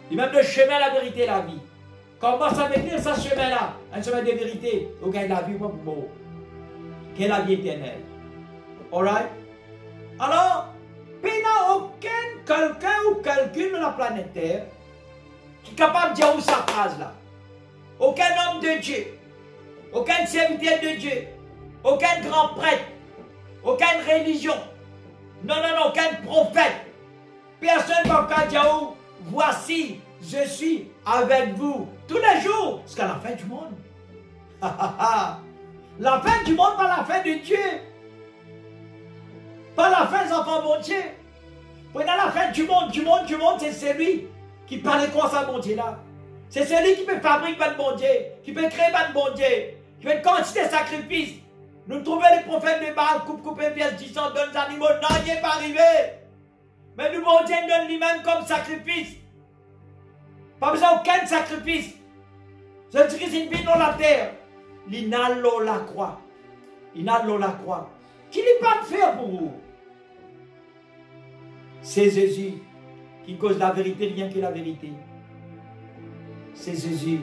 Lui-même le chemin, la vérité, la vie. Commence à venir ce chemin-là. Un chemin de vérité. Au gain de la vie, pas pour mort. Quelle la vie éternelle. Alright? Alors, il n'y a aucun quelqu'un ou quelqu'une de la planète Terre qui est capable de dire où sa phrase là. Aucun homme de Dieu. Aucun serviteur de Dieu. Aucun grand prêtre. Aucune religion. Non, non, non, aucun prophète. Personne ne va dire où. Voici, je suis avec vous tous les jours jusqu'à la fin du monde. La fin du monde, pas la fin de Dieu. Pas la fin des enfants bon Dieu. Pendant la fin du monde, c'est celui qui parle quoi ça bon Dieu là. C'est celui qui peut fabriquer un bon Dieu, qui peut créer un bon Dieu, qui peut quantité de sacrifices. Nous trouvons les prophètes de Baal, coupe pièces, 10 ans, donne des animaux, non, il n'est pas arrivé. Mais nous, bon Dieu, donne lui-même comme sacrifice. Pas besoin d'aucun sacrifice. Jésus-Christ, une vie dans la terre. Il n'a la croix. Il n'a la croix. Qui n'est pas de faire pour vous? C'est Jésus qui cause la vérité, rien que la vérité. C'est Jésus.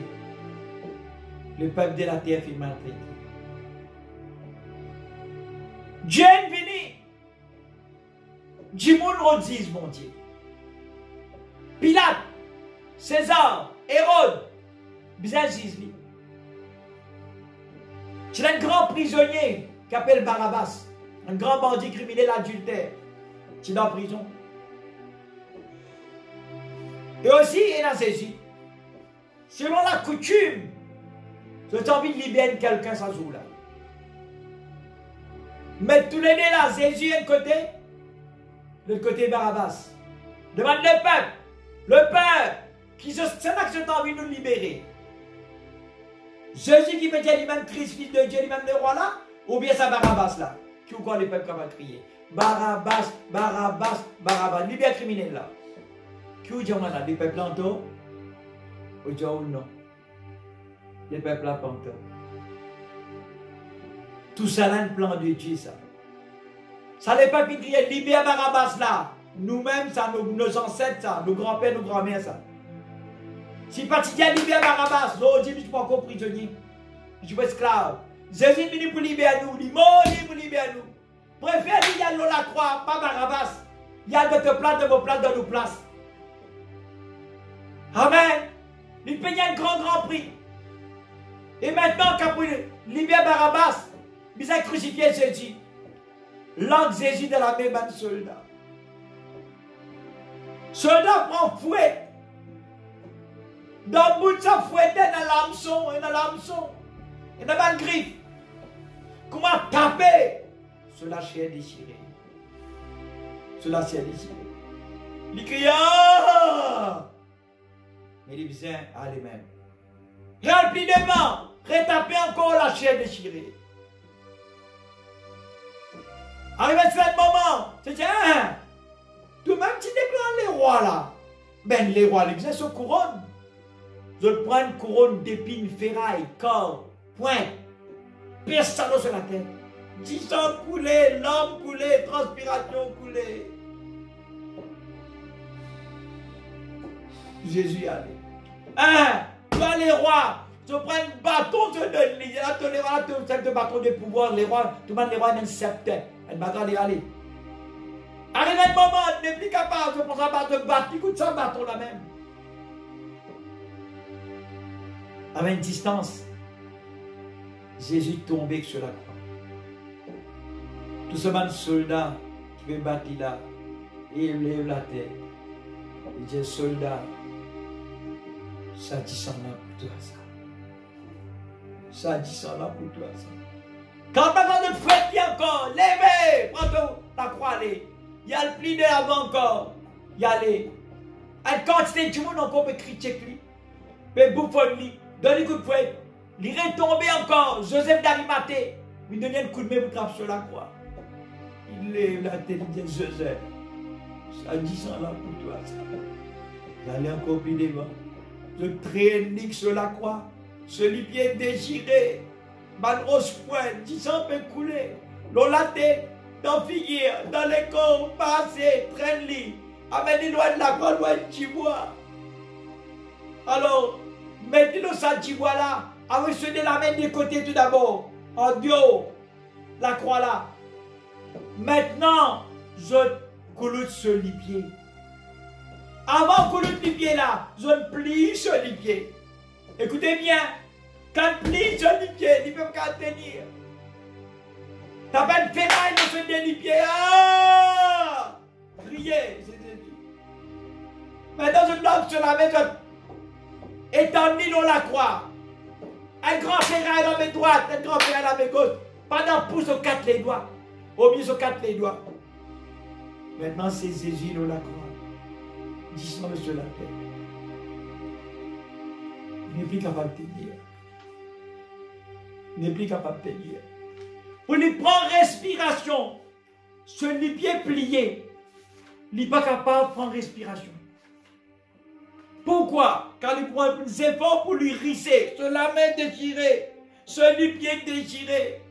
Le peuple de la terre fait maltraité. Dieu est venu. Du monde redise, mon Dieu. Pilate, César, Hérode, bien Gisli. C'est un grand prisonnier qui s'appelle Barabbas. Un grand bandit criminel adultère. Tu es en prison. Et aussi, il y a Jésus. Selon la coutume, tu as envie de libérer quelqu'un sans jour là. Mais tous les deux là, Jésus d'un côté, de l'autre côté Barabbas. Demande le peuple, qui c'est là que tu as envie de nous libérer. Jésus qui peut dire lui-même Christ, fils de Dieu, lui-même le roi là, ou bien ça Barabbas là, qui ou quoi les peuples va crier. Barabbas, Barabbas, Barabbas, libère criminel là. Qui ou dit on a des peuples en tout, ou dit ou non. Les peuples là pas en tout. Tout ça là, un plan de Dieu, ça. Ça n'est pas qu'il y libère Barabbas là. Nous-mêmes, ça, nos ancêtres, ça, nos grands-pères, nos grands-mères, ça. Si pas tu dis libère Barabbas, non, dis, je ne suis pas encore prisonnier. Je suis pas esclave. Jésus est venu pour libérer nous. Il est mort pour libérer nous. Préfère dire, il y a la croix, pas Barabbas. Il y a votre place de vos places dans nos places. Amen. Il paye un grand prix. Et maintenant, quand vous libérez Barabbas, vous avez crucifié Jésus. L'angle Jésus de la même soldat. Soldat prend fouet. Dans le bout de sa fouette, dans l'hameçon, et dans l'hameçon, et dans la griffe. Comment taper sur la chair déchirée. Sur la chair déchirée. Il crie, ah! Mais il vient à lui-même. Rempli de vent, retaper encore la chair déchirée. Arrivé à ce moment, c'est tiens, tout même tu déclares les rois là. Ben les rois, les biens sont couronne. Je prends une couronne d'épines, ferraille, corps, pointe, pisse ça sur la tête. 10 ans coulés, larmes coulées, transpiration coulée. Jésus allait. Toi les rois, je prends un bâton, je donne les rois, tu as bâton de pouvoir, les rois, tout le monde les rois, même sceptre. Un bâton, allez. Arrive un moment, tu n'es plus capable, je prends un bâton de battre, écoute ça, bâton là même. À une distance, Jésus tombait sur la croix. Tout ce man soldat qui veut battre là, il lève la tête. Il dit, soldat, ça dit ça là pour toi ça. Ça dit ça là pour toi ça. Quand maintenant de fouette qui encore, levez, prends la croix, allez. Il y a le pli de l'avant encore. Il y a les. Une quantité de monde encore peut critiquer lui. Peut bouffonner lui. Donne un coup de fouette. Il est tombé encore. Joseph d'Arimathée. Il donne un coup de main pour trapper sur la croix. Il lève la tête, il dit Joseph. Ça dit ça là pour toi ça. Il allait encore plus devant. Je traîne sur la croix. Celui qui est déchiré. Ma grosse pointe, 10 ans peut couler. L'on la tête, dans figure, dans les corps, passé, traîne-li. Amène loin de la croix, loin de Chibois. Alors, mettez-le ça Chibois là. Avec ce de la main des côtés tout d'abord. En Dieu, la croix là. Maintenant, je coule ce lipier. Avant de couler le lipier là, je plie ce lipier. Écoutez bien. Quand plie sur les pieds, il ne peut pas tenir. T'as pas de ferraille dans ce délipier. Ah! Priez, c'est Jésus. Maintenant, je bloque sur la maison. Étendue dans la croix. Un grand ferraille dans mes droites, un grand ferraille dans mes gauches. Pendant pouce aux 4 les doigts. Au milieu aux 4 les doigts. Maintenant, c'est Jésus dans la croix. Dis-moi sur la tête. Il n'est plus capable de tenir. Il n'est plus capable de tenir. Pour lui prendre respiration, ce pied plié, il n'est pas capable de prendre respiration. Pourquoi? Car il prend des efforts pour lui risser, se la main déchirée, ce pied déchiré.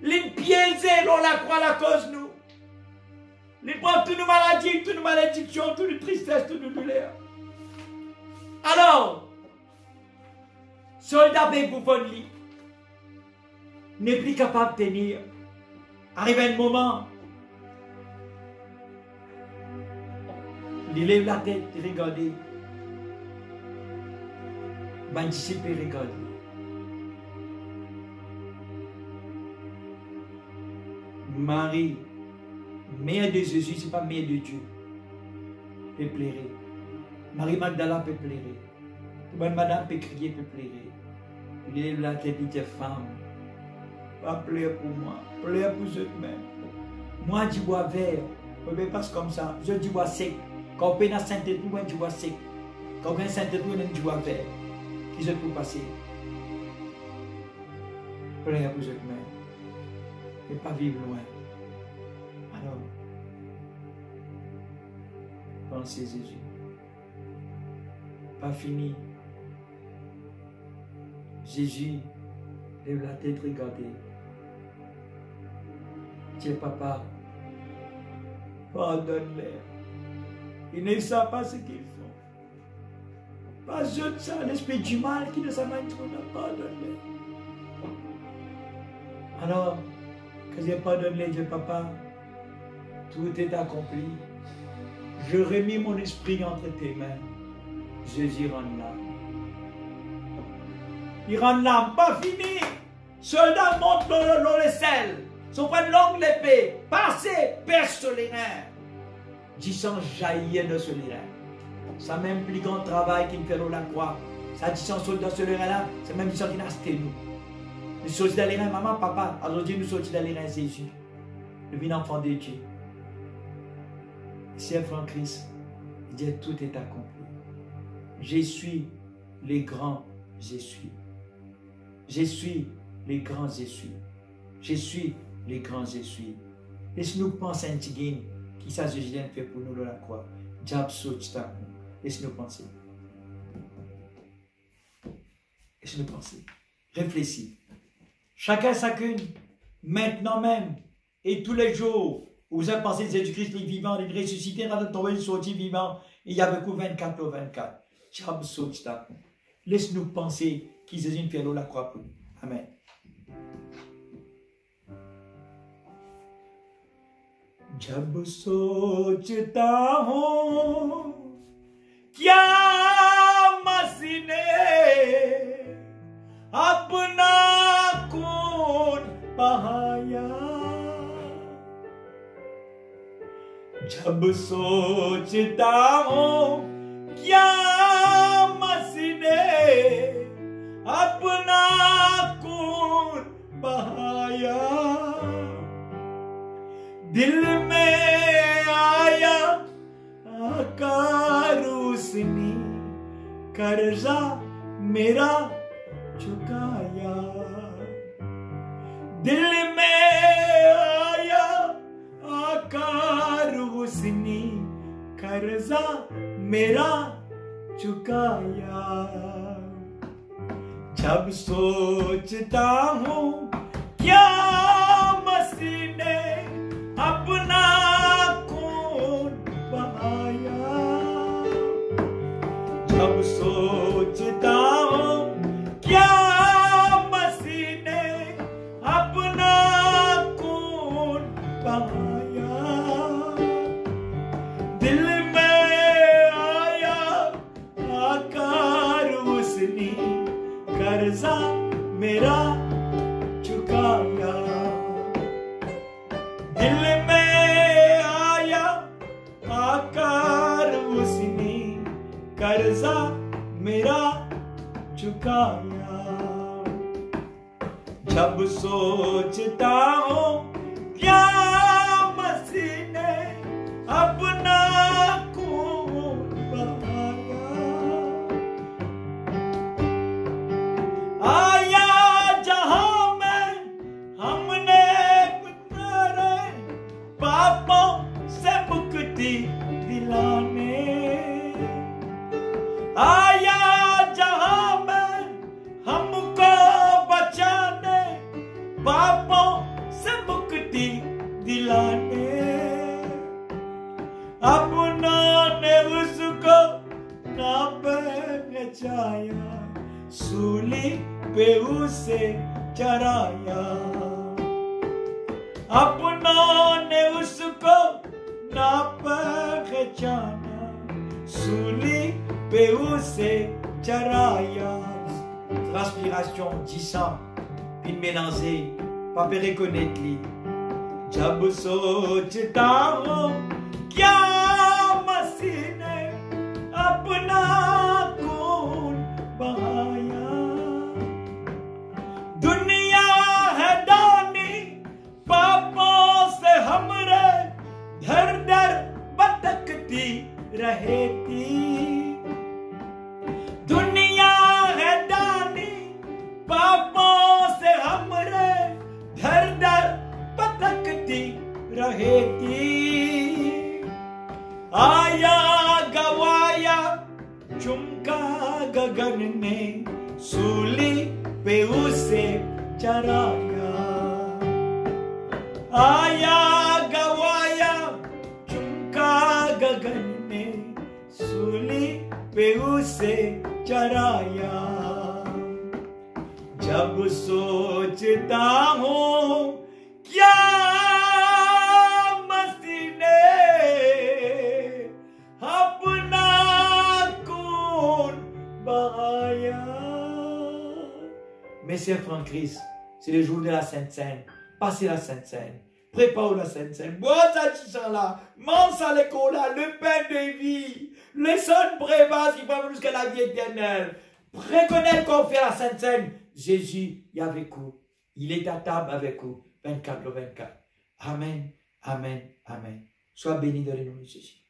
Il piézé, l'on la croix à cause de nous. Il prend toutes nos maladies, toutes nos malédictions, toutes nos tristesses, toutes nos douleurs. Alors, soldat Bégoufon-Li n'est plus capable de tenir. Arrive un moment, il lève la tête, il regarde. Ben disciple regarde. Marie, mère de Jésus, ce n'est pas mère de Dieu, peut pleurer. Marie Magdala peut pleurer. Madame peut crier, peut pleurer. Il lève la tête, il dit femme, pas pleurer pour moi, pleurer pour eux-mêmes. Moi, je bois vert, je ne passe comme ça, je dis bois sec. Quand on a Saint-Étienne, moi, je bois sec. Quand on a Saint-Étienne, je bois vert. Qui je peux passer? Pleurer pour eux-mêmes. Et pas vivre loin. Alors, pensez Jésus. Pas fini. Jésus lève la tête, regardez. Tiens, papa, pardonne-les. Ils ne savent pas ce qu'ils font. Pas jeune ça, l'esprit du mal qui ne savent pas pardonne-les. Alors, que j'ai pardonné, Dieu, papa, tout est accompli. Je remis mon esprit entre tes mains. Jésus rend l'âme. Il rend l'âme, pas fini. Soldat monte dans les selles. Son point de longue l'épée. Passez, perce sur les reins. Du sang jaillit de ce rein. Ça même plus grand travail qu'il fait dans la croix. Ça dit sang soldat sur les reins là, c'est même du sang qui n'a acheté nous. Nous sortis dans les reins, maman, papa. Aujourd'hui, nous sortis dans les reins, Jésus. Le bien enfant de Dieu. C'est frère Christ. Il dit tout est accompli. Je suis les grands essuies. Je suis les grands essuies. Je suis les grands essuies. Laisse-nous penser à un petit qui ça Jésus fait pour nous dans la croix. Laisse-nous penser. Laisse-nous penser. Réfléchis. Chacun, chacune, maintenant même, et tous les jours, vous avez pensé que Jésus-Christ est vivant, il est ressuscité, il est tombé, il est sorti vivant, il y avait 24 au 24. Laisse-nous penser qu'il Jésus fait la croix pour nous. Amen. जब सोचता हूँ क्या मसीह ने अपना खून बहाया, जब सोचता हूँ क्या मसीह ने अपना खून बहाया, दिल में आया आकार उसने कर्जा मेरा चुकाया, दिल में आया आकार उसने कर्जा मेरा चुकाया, जब सोचता हूँ क्या मसीह ने अपना खून बहाया, जब सोचता हूँ क्या मसीह ने अपना खून बहाया, दिल में आया आकार उसने कर्जा मेरा चुकाया, दिल में आया आकार उसने कर्जा मेरा चुकाया, जब सोचता हूँ क्या मसीह ने अपना खून बहाया, आया जहां में हमने तेरे पापों से मुक्ति दिलाने, आया जहां में हमको बचाने, पापों से मुक्ति दिलाने, अपना ने उसको ना पहचाया, सूली पे उसे चराया, अपनों ने उसको ना पहचाना, सूली पे उसे चराया, transpiration 10 ans, puis mélanger, pas reconnaître lui, जब सोचता हूँ क्या मसीह ने अपना खून बहाया, दुनिया है दानी पापों से हमरे धर धर भटकती रहती, दुनिया है दानी पापों से हमरे धर धर भटकती रहती, आया गवाया चुमका गगन ने, सूली पे उसे चराया, आया गवाया चुमका गगन ने, सूली पे उसे चराया, जब सोचता हूँ क्या मसीह ने अपना खून बहाया. Mes chers frères en Christ, c'est le jour de la Sainte Seine. Passez la Sainte Seine. Prépare la Sainte Seine. Bois ça là, mange ça les colas, le pain de vie, le son prévase qui va jusqu'à la vie éternelle. Reconnaître qu'on fait la Sainte Seine. Jésus est avec vous. Il est à table avec vous. 24 le 24. Amen, amen, amen. Sois béni dans le nom de Jésus.